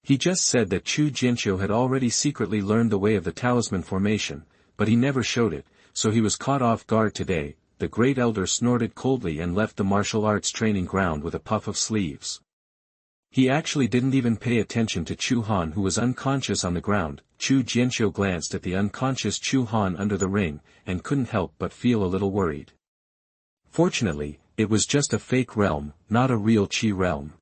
He just said that Chu Jianqiu had already secretly learned the way of the talisman formation, but he never showed it, so he was caught off guard today. The great elder snorted coldly and left the martial arts training ground with a puff of sleeves. He actually didn't even pay attention to Chu Han, who was unconscious on the ground. Chu Jianqiu glanced at the unconscious Chu Han under the ring, and couldn't help but feel a little worried. Fortunately, it was just a fake realm, not a real Qi realm.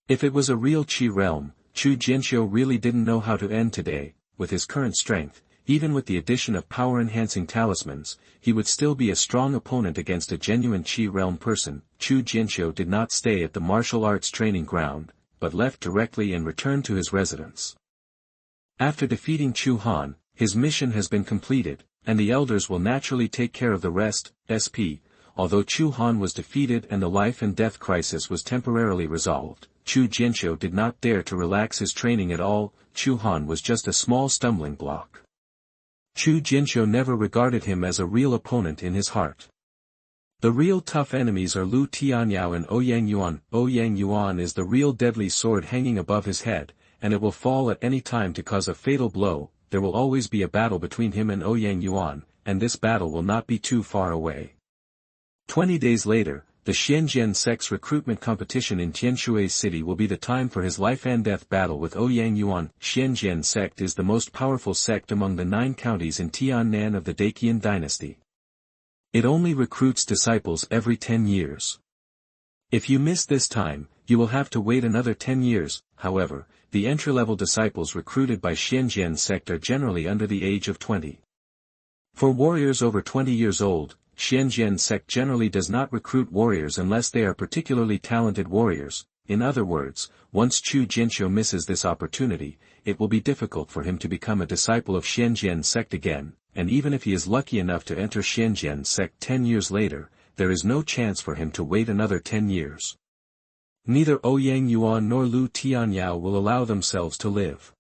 If it was a real Qi realm, Chu Jianqiu really didn't know how to end today. With his current strength, even with the addition of power-enhancing talismans, he would still be a strong opponent against a genuine Qi realm person. Chu Jianqiu did not stay at the martial arts training ground, but left directly and returned to his residence. After defeating Chu Han, his mission has been completed, and the elders will naturally take care of the rest. Although Chu Han was defeated and the life and death crisis was temporarily resolved, Chu Jianqiu did not dare to relax his training at all. Chu Han was just a small stumbling block. Chu Jianqiu never regarded him as a real opponent in his heart. The real tough enemies are Lu Tianyao and Ouyang Yuan. Ouyang Yuan is the real deadly sword hanging above his head, and it will fall at any time to cause a fatal blow. There will always be a battle between him and Ouyang Yuan, and this battle will not be too far away. 20 days later, the Xianxia sect's recruitment competition in Tianshui City will be the time for his life-and-death battle with Ouyang Yuan. Xianxia sect is the most powerful sect among the 9 counties in Tiannan of the Daqian dynasty. It only recruits disciples every 10 years. If you miss this time, you will have to wait another 10 years. However, the entry-level disciples recruited by Xianxia sect are generally under the age of 20. For warriors over 20 years old, Xianxia sect generally does not recruit warriors unless they are particularly talented warriors. In other words, once Chu Jianqiu misses this opportunity, it will be difficult for him to become a disciple of Xianxia sect again, and even if he is lucky enough to enter Xianxia sect 10 years later, there is no chance for him to wait another 10 years. Neither Ouyang Yuan nor Lu Tianyao will allow themselves to live.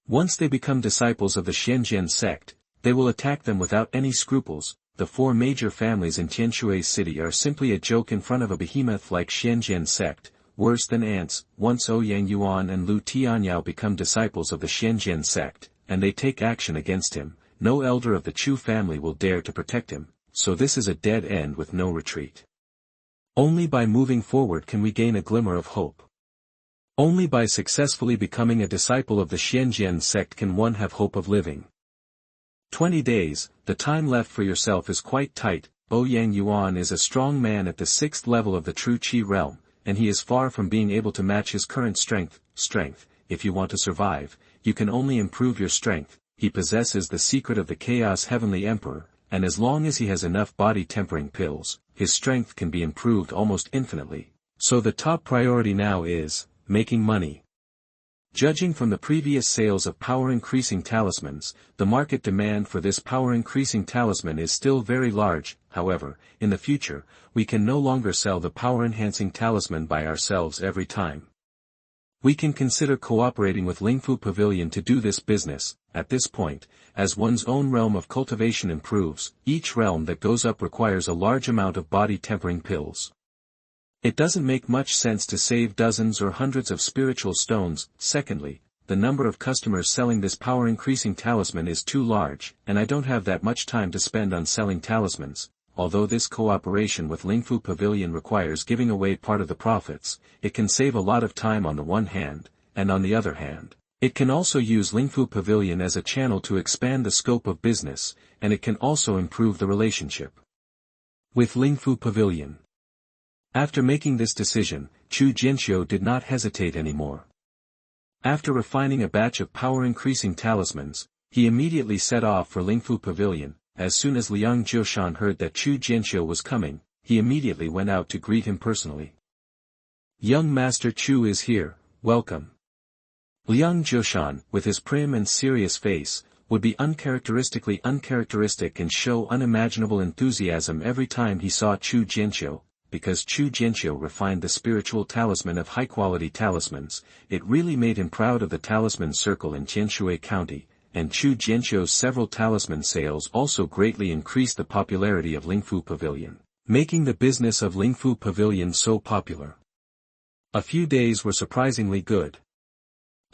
Once they become disciples of the Xianxia sect, they will attack them without any scruples. The 4 major families in Tianshui City are simply a joke in front of a behemoth like Xianxia sect, worse than ants. Once Ouyang Yuan and Lu Tianyao become disciples of the Xianxia sect, and they take action against him, no elder of the Chu family will dare to protect him, so this is a dead end with no retreat. Only by moving forward can we gain a glimmer of hope. Only by successfully becoming a disciple of the Xianxia sect can one have hope of living. 20 days, the time left for yourself is quite tight. Ouyang Yuan is a strong man at the 6th level of the true Qi realm, and he is far from being able to match his current strength. If you want to survive, you can only improve your strength. He possesses the secret of the Chaos Heavenly Emperor, and as long as he has enough body-tempering pills, his strength can be improved almost infinitely. So the top priority now is, making money. Judging from the previous sales of power-increasing talismans, the market demand for this power-increasing talisman is still very large. However, in the future, we can no longer sell the power-enhancing talisman by ourselves every time. We can consider cooperating with Lingfu Pavilion to do this business. At this point, as one's own realm of cultivation improves, each realm that goes up requires a large amount of body-tempering pills. It doesn't make much sense to save dozens or hundreds of spiritual stones. Secondly, the number of customers selling this power-increasing talisman is too large, and I don't have that much time to spend on selling talismans. Although this cooperation with Lingfu Pavilion requires giving away part of the profits, it can save a lot of time on the one hand, and on the other hand, it can also use Lingfu Pavilion as a channel to expand the scope of business, and it can also improve the relationship with Lingfu Pavilion. After making this decision, Chu Jianqiu did not hesitate anymore. After refining a batch of power-increasing talismans, he immediately set off for Lingfu Pavilion. As soon as Liang Jiushan heard that Chu Jianqiu was coming, he immediately went out to greet him personally. "Young Master Chu is here, welcome." Liang Jiushan, with his prim and serious face, would be uncharacteristically uncharacteristic and show unimaginable enthusiasm every time he saw Chu Jianqiu. Because Chu Jianqiu refined the spiritual talisman of high-quality talismans, it really made him proud of the talisman circle in Tianshui County, and Chu Jianqiu's several talisman sales also greatly increased the popularity of Lingfu Pavilion, making the business of Lingfu Pavilion so popular. A few days were surprisingly good.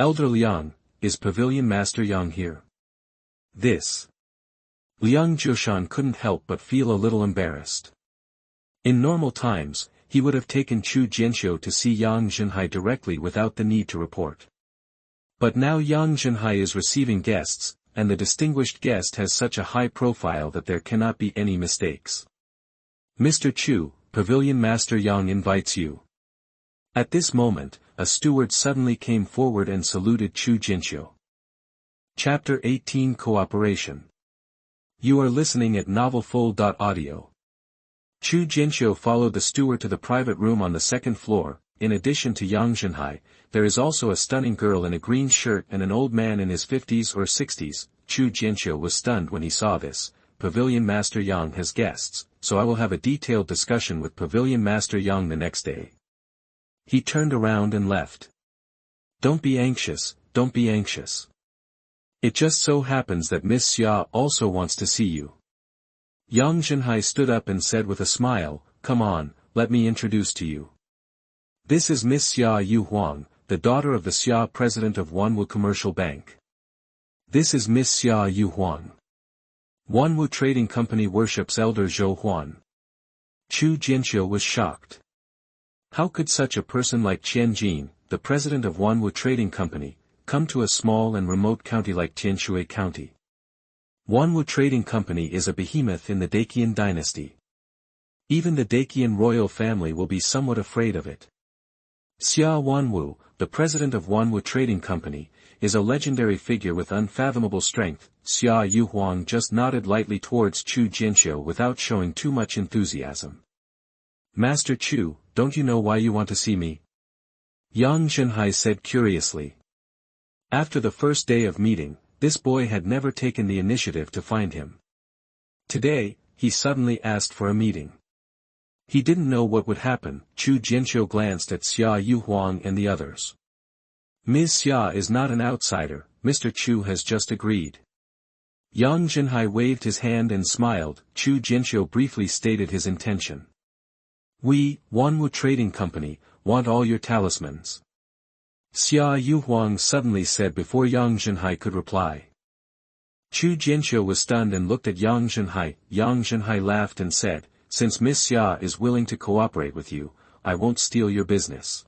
"Elder Liang, is Pavilion Master Yang here?" This. Liang Jiushan couldn't help but feel a little embarrassed. In normal times, he would have taken Chu Jianqiu to see Yang Zhenhai directly without the need to report. But now Yang Zhenhai is receiving guests, and the distinguished guest has such a high profile that there cannot be any mistakes. "Mr. Chu, Pavilion Master Yang invites you." At this moment, a steward suddenly came forward and saluted Chu Jianqiu. Chapter 18 Cooperation. You are listening at novelfull.audio. Chu Jianqiu followed the steward to the private room on the second floor. In addition to Yang Zhenhai, there is also a stunning girl in a green shirt and an old man in his 50s or 60s. Chu Jianqiu was stunned when he saw this. Pavilion Master Yang has guests, so I will have a detailed discussion with Pavilion Master Yang the next day. He turned around and left. "Don't be anxious, don't be anxious. It just so happens that Miss Xia also wants to see you." Yang Zhenhai stood up and said with a smile, "Come on, let me introduce to you. This is Miss Xia Yu Huang, the daughter of the Xia president of Wanwu Commercial Bank. This is Miss Xia Yu Huang. Wanwu Trading Company worships Elder Zhou Huan." Chu Jianqiu was shocked. How could such a person like Qian Jin, the president of Wanwu Trading Company, come to a small and remote county like Tianshui County? Wanwu Trading Company is a behemoth in the Daqian dynasty. Even the Daqian royal family will be somewhat afraid of it. Xia Wanwu, the president of Wanwu Trading Company, is a legendary figure with unfathomable strength. Xia Yu Huang just nodded lightly towards Chu Jianqiu without showing too much enthusiasm. "Master Chu, don't you know why you want to see me?" Yang Zhenhai said curiously. After the first day of meeting, this boy had never taken the initiative to find him. Today, he suddenly asked for a meeting. He didn't know what would happen. Chu Jianqiu glanced at Xia Yu Huang and the others. "Ms. Xia is not an outsider, Mr. Chu has just agreed." Yang Zhenhai waved his hand and smiled. Chu Jianqiu briefly stated his intention. "We, Wanwu Trading Company, want all your talismans." Xia Yu Huang suddenly said before Yang Zhenhai could reply. Chu Jianqiu was stunned and looked at Yang Zhenhai. Yang Zhenhai laughed and said, "Since Miss Xia is willing to cooperate with you, I won't steal your business."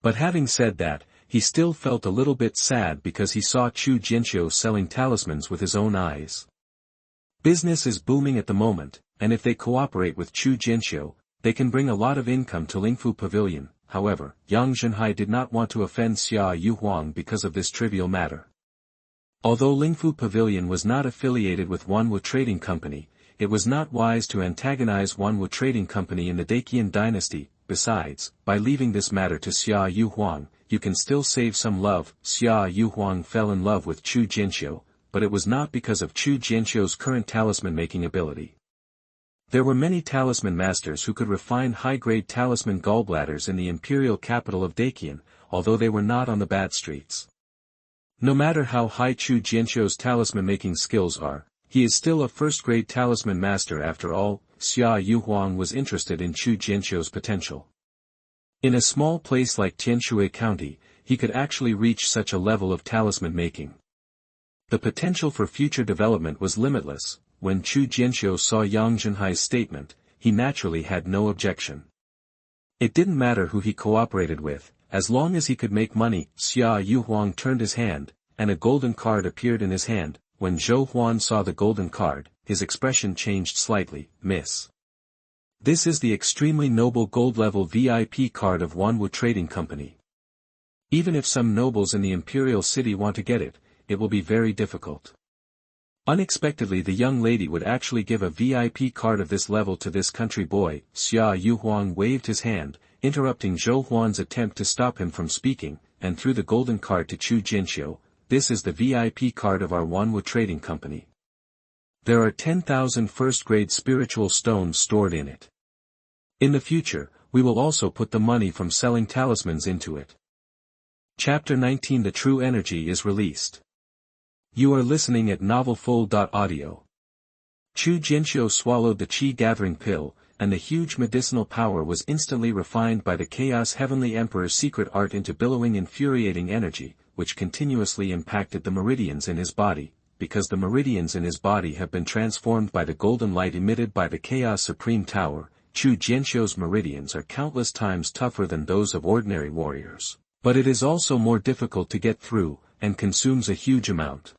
But having said that, he still felt a little bit sad because he saw Chu Jianqiu selling talismans with his own eyes. Business is booming at the moment, and if they cooperate with Chu Jianqiu, they can bring a lot of income to Lingfu Pavilion. However, Yang Zhenhai did not want to offend Xia Yu Huang because of this trivial matter. Although Lingfu Pavilion was not affiliated with Wanwu Trading Company, it was not wise to antagonize Wanwu Trading Company in the Daqian dynasty. besides, by leaving this matter to Xiaoyu Huang, you can still save some love. Xiaoyu Huang fell in love with Chu Jianqiu, but it was not because of Chu Jianqiu's current talisman-making ability. There were many talisman masters who could refine high-grade talisman gallbladders in the imperial capital of Dakian, although they were not on the bad streets. No matter how high Chu Jianqiu's talisman-making skills are, he is still a first-grade talisman master after all. Xiaoyu Huang was interested in Chu Jianqiu's potential. In a small place like Tianshui County, he could actually reach such a level of talisman making. The potential for future development was limitless. When Chu Jianqiu saw Yang Zhenhai's statement, he naturally had no objection. It didn't matter who he cooperated with, as long as he could make money. Xiaoyu Huang turned his hand, and a golden card appeared in his hand. When Zhou Huan saw the golden card, his expression changed slightly. Miss. This is the extremely noble gold-level VIP card of Wanwu Trading Company. Even if some nobles in the imperial city want to get it, it will be very difficult. Unexpectedly, the young lady would actually give a VIP card of this level to this country boy. Xiaoyu Huang waved his hand, interrupting Zhou Huan's attempt to stop him from speaking, and threw the golden card to Chu Jianqiu. This is the VIP card of our Wanwu Trading Company. There are 10,000 first-grade spiritual stones stored in it. In the future, we will also put the money from selling talismans into it. Chapter 19. The True Energy is released. You are listening at novelfull.audio. Chu Jianqiu swallowed the chi-gathering pill, and the huge medicinal power was instantly refined by the Chaos Heavenly Emperor's secret art into billowing infuriating energy, which continuously impacted the meridians in his body, because the meridians in his body have been transformed by the golden light emitted by the Chaos Supreme Tower. Chu Jianqiu's meridians are countless times tougher than those of ordinary warriors, but it is also more difficult to get through, and consumes a huge amount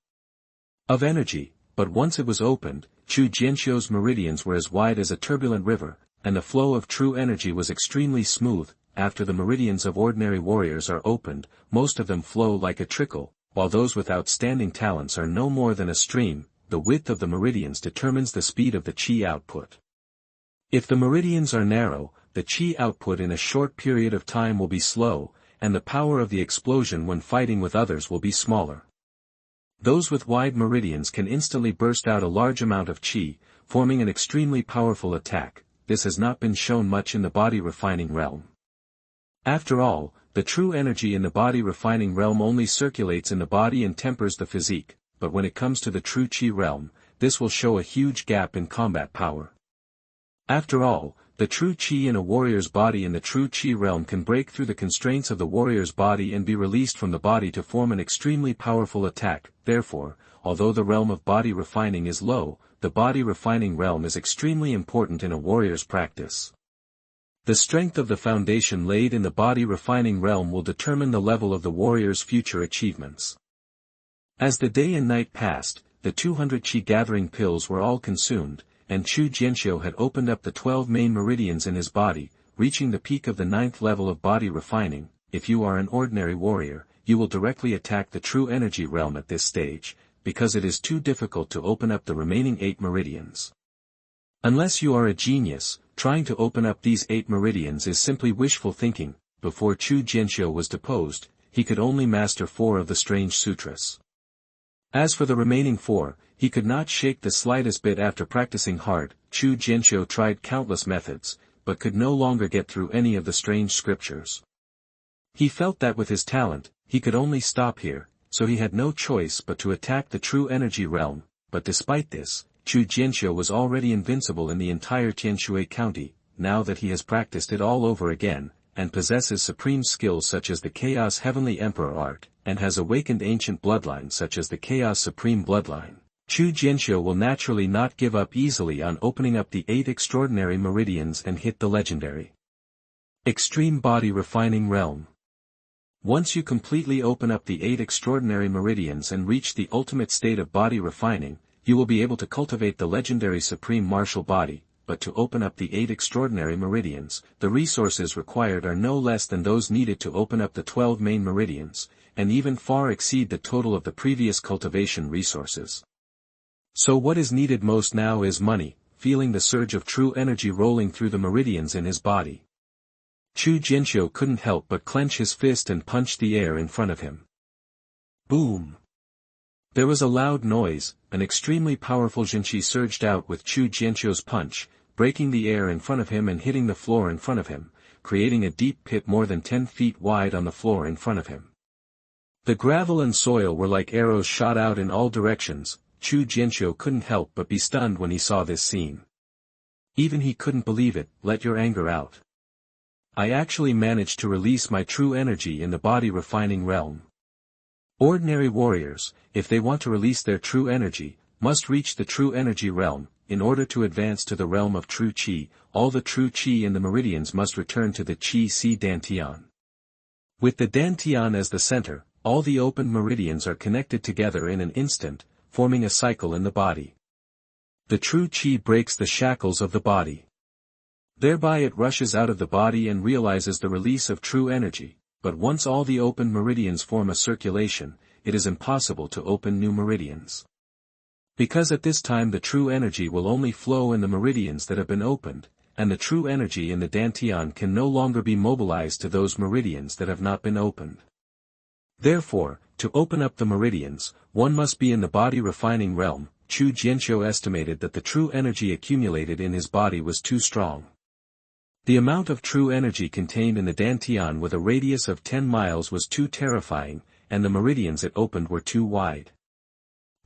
of energy. But once it was opened, Chu Jianqiu's meridians were as wide as a turbulent river, and the flow of true energy was extremely smooth. After the meridians of ordinary warriors are opened, most of them flow like a trickle, while those with outstanding talents are no more than a stream. The width of the meridians determines the speed of the chi output. If the meridians are narrow, the chi output in a short period of time will be slow, and the power of the explosion when fighting with others will be smaller. Those with wide meridians can instantly burst out a large amount of chi, forming an extremely powerful attack. This has not been shown much in the body refining realm. After all, the true energy in the body refining realm only circulates in the body and tempers the physique, but when it comes to the true chi realm, this will show a huge gap in combat power. After all, the true chi in a warrior's body in the true chi realm can break through the constraints of the warrior's body and be released from the body to form an extremely powerful attack. Therefore, although the realm of body refining is low, the body refining realm is extremely important in a warrior's practice. The strength of the foundation laid in the body refining realm will determine the level of the warrior's future achievements. As the day and night passed, the 200 chi gathering pills were all consumed, and Chu Jianqiu had opened up the 12 main meridians in his body, reaching the peak of the 9th level of body refining. If you are an ordinary warrior, you will directly attack the true energy realm at this stage, because it is too difficult to open up the remaining 8 meridians. Unless you are a genius, trying to open up these 8 meridians is simply wishful thinking. Before Chu Jianqiu was deposed, he could only master 4 of the strange sutras. As for the remaining 4, he could not shake the slightest bit after practicing hard. Chu Jianqiu tried countless methods, but could no longer get through any of the strange scriptures. He felt that with his talent, he could only stop here, so he had no choice but to attack the true energy realm. But despite this, Chu Jianqiu was already invincible in the entire Tianshui County. Now that he has practiced it all over again, and possesses supreme skills such as the Chaos Heavenly Emperor art, and has awakened ancient bloodlines such as the Chaos Supreme Bloodline, Chu Jianqiu will naturally not give up easily on opening up the 8 extraordinary meridians and hit the legendary Extreme Body Refining Realm. Once you completely open up the 8 extraordinary meridians and reach the ultimate state of body refining, you will be able to cultivate the legendary Supreme Martial Body. But to open up the 8 extraordinary meridians, the resources required are no less than those needed to open up the 12 main meridians, and even far exceed the total of the previous cultivation resources. So what is needed most now is money. Feeling the surge of true energy rolling through the meridians in his body, Chu Jianqiu couldn't help but clench his fist and punch the air in front of him. Boom! There was a loud noise, an extremely powerful Xianxia surged out with Chu Jianqiu's punch, breaking the air in front of him and hitting the floor in front of him, creating a deep pit more than 10 feet wide on the floor in front of him. The gravel and soil were like arrows shot out in all directions. Chu Jianqiu couldn't help but be stunned when he saw this scene. Even he couldn't believe it. Let your anger out. I actually managed to release my true energy in the body refining realm. Ordinary warriors, if they want to release their true energy, must reach the true energy realm. In order to advance to the realm of true qi, all the true qi in the meridians must return to the qi dantian. With the dantian as the center, all the open meridians are connected together in an instant, forming a cycle in the body. The true qi breaks the shackles of the body. Thereby it rushes out of the body and realizes the release of true energy. But once all the open meridians form a circulation, it is impossible to open new meridians. Because at this time the true energy will only flow in the meridians that have been opened, and the true energy in the dantian can no longer be mobilized to those meridians that have not been opened. Therefore, to open up the meridians, one must be in the body refining realm. Chu Jianqiu estimated that the true energy accumulated in his body was too strong. The amount of true energy contained in the dantian with a radius of 10 miles was too terrifying, and the meridians it opened were too wide.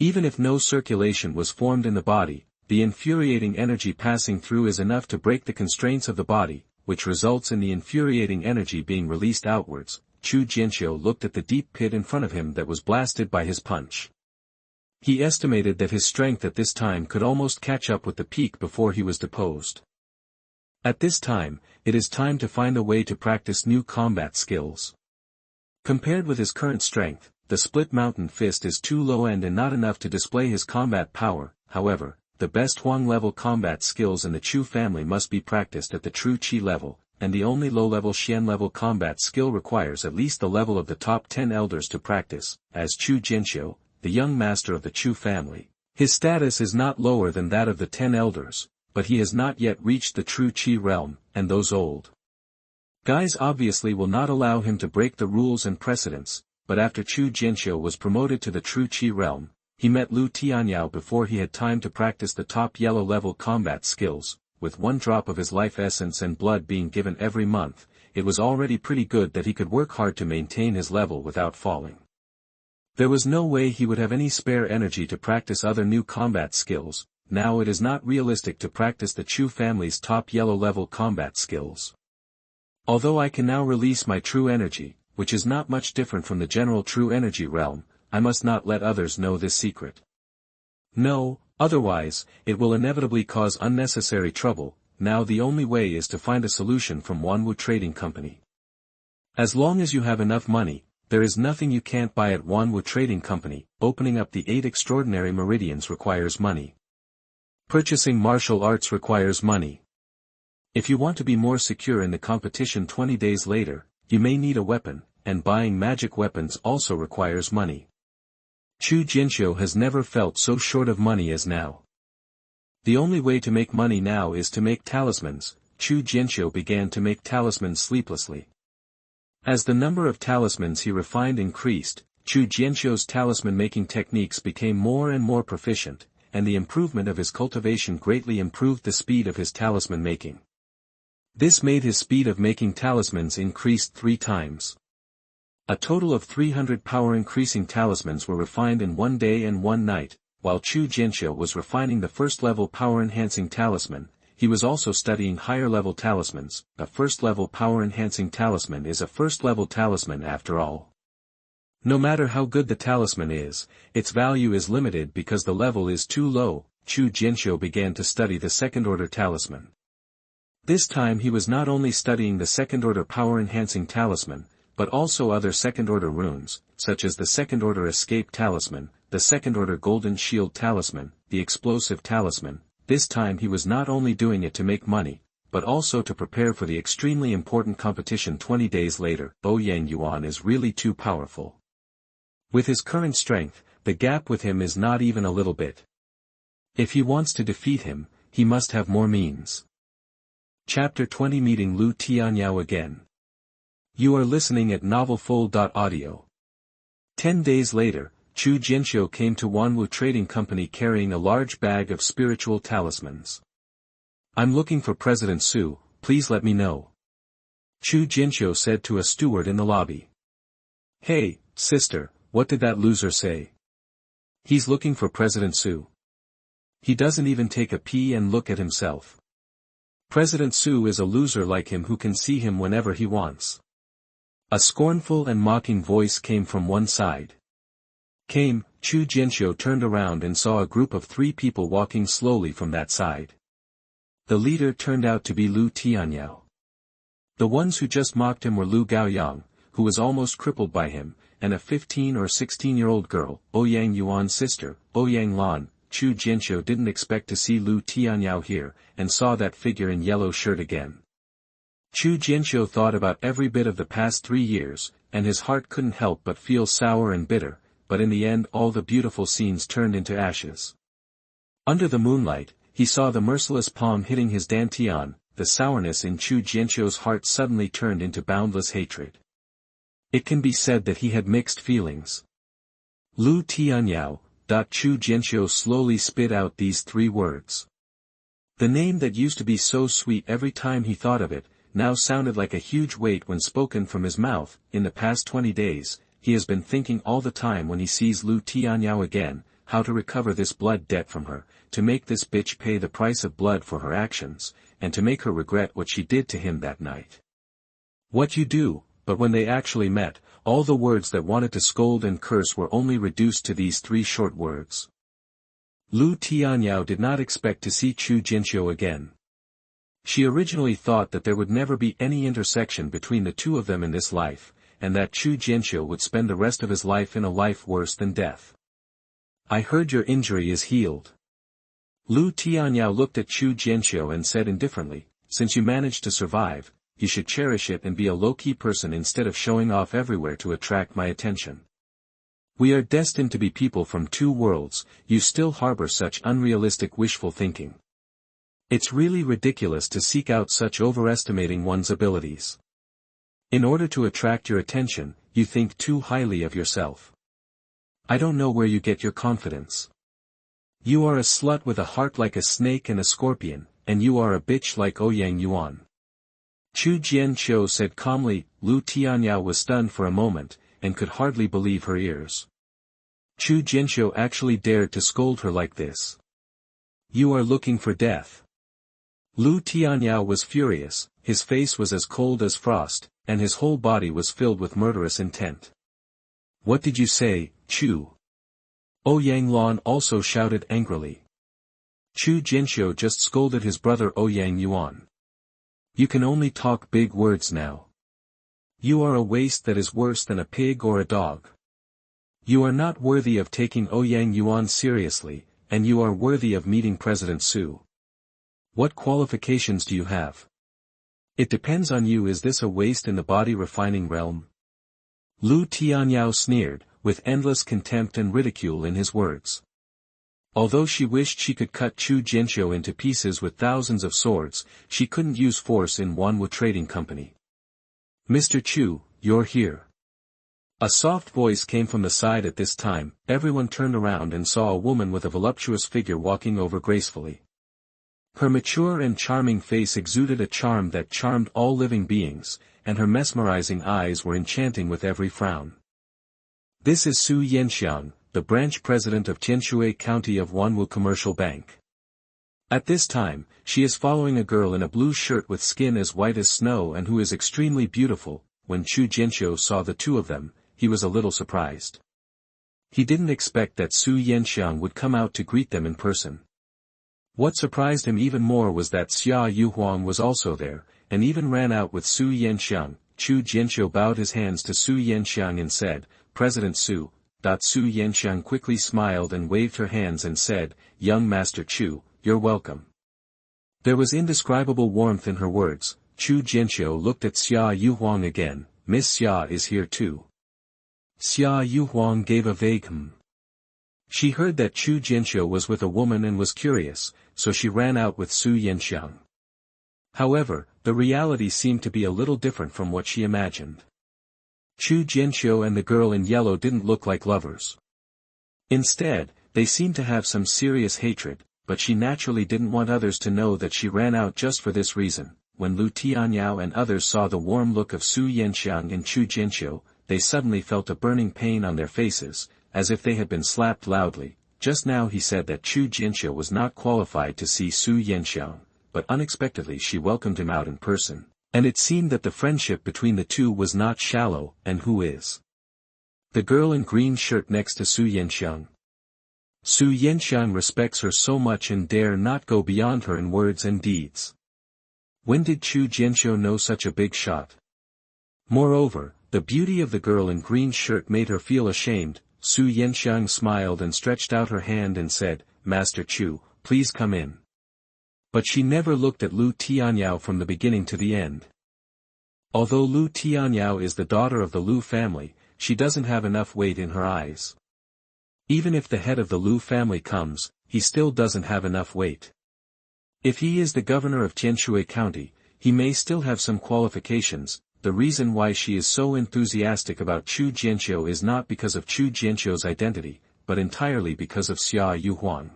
Even if no circulation was formed in the body, the infuriating energy passing through is enough to break the constraints of the body, which results in the infuriating energy being released outwards. Chu Jianqiu looked at the deep pit in front of him that was blasted by his punch. He estimated that his strength at this time could almost catch up with the peak before he was deposed. At this time, it is time to find a way to practice new combat skills. Compared with his current strength, the split mountain fist is too low-end and not enough to display his combat power. However, the best Huang-level combat skills in the Chu family must be practiced at the true Qi level, and the only low-level Xian-level combat skill requires at least the level of the top 10 elders to practice. As Chu Jianqiu, the young master of the Chu family, his status is not lower than that of the 10 elders. But he has not yet reached the true Qi realm, and those old guys obviously will not allow him to break the rules and precedents. But after Chu Jianqiu was promoted to the true Qi realm, he met Lu Tianyao before he had time to practice the top yellow level combat skills. With 1 drop of his life essence and blood being given every month, it was already pretty good that he could work hard to maintain his level without falling. There was no way he would have any spare energy to practice other new combat skills. Now it is not realistic to practice the Chu family's top yellow-level combat skills. Although I can now release my true energy, which is not much different from the general true energy realm, I must not let others know this secret. No, otherwise, it will inevitably cause unnecessary trouble. Now the only way is to find a solution from Wanwu Trading Company. As long as you have enough money, there is nothing you can't buy at Wanwu Trading Company. Opening up the 8 extraordinary meridians requires money. Purchasing martial arts requires money. If you want to be more secure in the competition 20 days later, you may need a weapon, and buying magic weapons also requires money. Chu Jianqiu has never felt so short of money as now. The only way to make money now is to make talismans. Chu Jianqiu began to make talismans sleeplessly. As the number of talismans he refined increased, Chu Jianqiu's talisman making techniques became more and more proficient, and the improvement of his cultivation greatly improved the speed of his talisman making. This made his speed of making talismans increase 3 times. A total of 300 power-increasing talismans were refined in 1 day and 1 night. While Chu Jianqiu was refining the first-level power-enhancing talisman, he was also studying higher-level talismans. A first-level power-enhancing talisman is a first-level talisman after all. No matter how good the talisman is, its value is limited because the level is too low. Chu Jianqiu began to study the second-order talisman. This time he was not only studying the second-order power-enhancing talisman, but also other second-order runes, such as the second-order escape talisman, the second-order golden shield talisman, the explosive talisman. This time he was not only doing it to make money, but also to prepare for the extremely important competition 20 days later. Ouyang Yuan is really too powerful. With his current strength, the gap with him is not even a little bit. If he wants to defeat him, he must have more means. Chapter 20 Meeting Lu Tianyao again. You are listening at novelfull.audio. 10 days later, Chu Jianqiu came to Wanwu Trading Company carrying a large bag of spiritual talismans. I'm looking for President Su, please let me know. Chu Jianqiu said to a steward in the lobby. Hey, sister, what did that loser say? He's looking for President Su. He doesn't even take a pee and look at himself. President Su is a loser like him who can see him whenever he wants. A scornful and mocking voice came from one side. Chu Jianqiu turned around and saw a group of 3 people walking slowly from that side. The leader turned out to be Lu Tianyao. The ones who just mocked him were Lu Gaoyang, who was almost crippled by him, and a 15 or 16-year-old girl, Ouyang Yuan's sister, Ouyang Lan. Chu Jianqiu didn't expect to see Lu Tianyao here, and saw that figure in yellow shirt again. Chu Jianqiu thought about every bit of the past 3 years, and his heart couldn't help but feel sour and bitter, but in the end all the beautiful scenes turned into ashes. Under the moonlight, he saw the merciless palm hitting his dantian. The sourness in Chu Jianqiu's heart suddenly turned into boundless hatred. It can be said that he had mixed feelings. Lu Tianyao. Chu Jianqiu slowly spit out these 3 words. The name that used to be so sweet every time he thought of it, now sounded like a huge weight when spoken from his mouth. In the past 20 days, he has been thinking all the time when he sees Lu Tianyao again, how to recover this blood debt from her, to make this bitch pay the price of blood for her actions, and to make her regret what she did to him that night. What you do, but when they actually met, all the words that wanted to scold and curse were only reduced to these 3 short words. Lu Tianyao did not expect to see Chu Jianqiu again. She originally thought that there would never be any intersection between the 2 of them in this life, and that Chu Jianqiu would spend the rest of his life in a life worse than death. I heard your injury is healed. Lu Tianyao looked at Chu Jianqiu and said indifferently, since you managed to survive, you should cherish it and be a low-key person instead of showing off everywhere to attract my attention. We are destined to be people from 2 worlds, you still harbor such unrealistic wishful thinking. It's really ridiculous to seek out such overestimating one's abilities. In order to attract your attention, you think too highly of yourself. I don't know where you get your confidence. You are a slut with a heart like a snake and a scorpion, and you are a bitch like Ouyang Yuan. Chu Jianqiu said calmly. Lu Tianyao was stunned for a moment, and could hardly believe her ears. Chu Jianqiu actually dared to scold her like this. You are looking for death. Lu Tianyao was furious, his face was as cold as frost, and his whole body was filled with murderous intent. What did you say, Chu? Ouyang Lan also shouted angrily. Chu Jianqiu just scolded his brother Ouyang Yuan. You can only talk big words now. You are a waste that is worse than a pig or a dog. You are not worthy of taking Ouyang Yuan seriously, and you are worthy of meeting President Su. What qualifications do you have? It depends on you. Is this a waste in the body refining realm? Lu Tianyao sneered, with endless contempt and ridicule in his words. Although she wished she could cut Chu Jianqiu into pieces with thousands of swords, she couldn't use force in Wanwu Trading Company. Mr. Chu, you're here. A soft voice came from the side at this time. Everyone turned around and saw a woman with a voluptuous figure walking over gracefully. Her mature and charming face exuded a charm that charmed all living beings, and her mesmerizing eyes were enchanting with every frown. This is Su Yanxiang, the branch president of Tianshui County of Wanwu Commercial Bank. At this time, she is following a girl in a blue shirt with skin as white as snow and who is extremely beautiful. When Chu Jianqiu saw the 2 of them, he was a little surprised. He didn't expect that Su Yanxiang would come out to greet them in person. What surprised him even more was that Xia Yuhuang was also there, and even ran out with Su Yanxiang. Chu Jianqiu bowed his hands to Su Yanxiang and said, President Su. Su Yanxiang quickly smiled and waved her hands and said, Young Master Chu, you're welcome. There was indescribable warmth in her words. Chu Jianqiu looked at Xia Yuhuang again. Miss Xia is here too. Xia Yuhuang gave a vague She heard that Chu Jianqiu was with a woman and was curious, so she ran out with Su Yanxiang. However, the reality seemed to be a little different from what she imagined. Chu Jianqiu and the girl in yellow didn't look like lovers. Instead, they seemed to have some serious hatred, but she naturally didn't want others to know that she ran out just for this reason. When Tianyao and others saw the warm look of Su Yanxiang and Chu Jianqiu, they suddenly felt a burning pain on their faces, as if they had been slapped loudly. Just now he said that Chu Jianqiu was not qualified to see Su Yanxiang, but unexpectedly she welcomed him out in person, and it seemed that the friendship between the two was not shallow. And who is the girl in green shirt next to Su Yanxiang? Su Yanxiang respects her so much and dare not go beyond her in words and deeds. When did Chu Jianqiu know such a big shot? Moreover, the beauty of the girl in green shirt made her feel ashamed. Su Yanxiang smiled and stretched out her hand and said, "Master Chu, please come in." But she never looked at Tianyao from the beginning to the end. Although Tianyao is the daughter of the Lu family, she doesn't have enough weight in her eyes. Even if the head of the Lu family comes, he still doesn't have enough weight. If he is the governor of Tianshui County, he may still have some qualifications. The reason why she is so enthusiastic about Chu Jianqiu is not because of Chu Jianqiu's identity, but entirely because of Xia Yuhuang.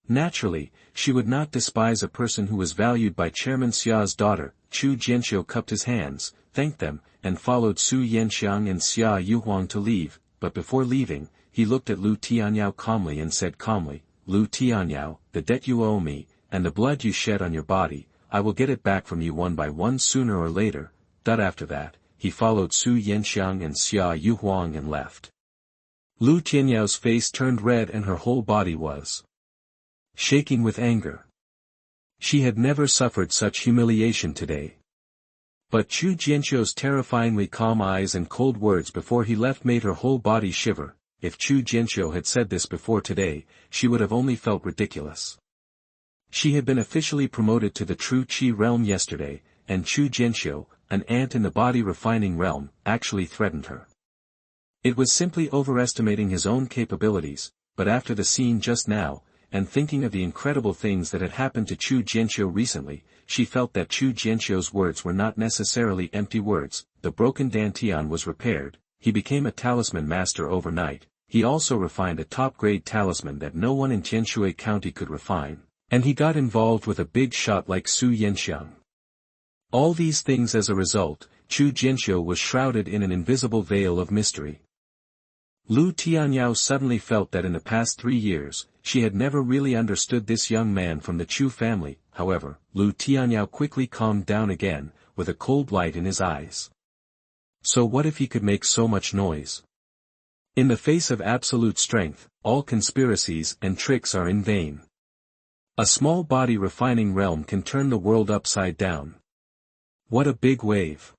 Naturally, she would not despise a person who was valued by Chairman Xia's daughter. Chu Jianqiu cupped his hands, thanked them, and followed Su Yanxiang and Xia Yuhuang to leave, but before leaving, he looked at Tianyao calmly and said calmly, "Tianyao, the debt you owe me, and the blood you shed on your body, I will get it back from you one by one sooner or later." After that, he followed Su Yanxiang and Xia Yuhuang and left. Tianyao's face turned red and her whole body was shaking with anger. She had never suffered such humiliation today. But Chu Jianqiu's terrifyingly calm eyes and cold words before he left made her whole body shiver. If Chu Jianqiu had said this before today, she would have only felt ridiculous. She had been officially promoted to the True Qi realm yesterday, and Chu Jianqiu, an ant in the body refining realm, actually threatened her. It was simply overestimating his own capabilities, but after the scene just now, and thinking of the incredible things that had happened to Chu Jianqiu recently, she felt that Chu Jianqiu's words were not necessarily empty words. The broken dantian was repaired, he became a talisman master overnight. He also refined a top-grade talisman that no one in Tianshui County could refine, and he got involved with a big shot like Su Yanxiang. All these things as a result, Chu Jianqiu was shrouded in an invisible veil of mystery. Tianyao suddenly felt that in the past 3 years, she had never really understood this young man from the Chu family. However, Tianyao quickly calmed down again, with a cold light in his eyes. So what if he could make so much noise? In the face of absolute strength, all conspiracies and tricks are in vain. A small body refining realm can turn the world upside down. What a big wave!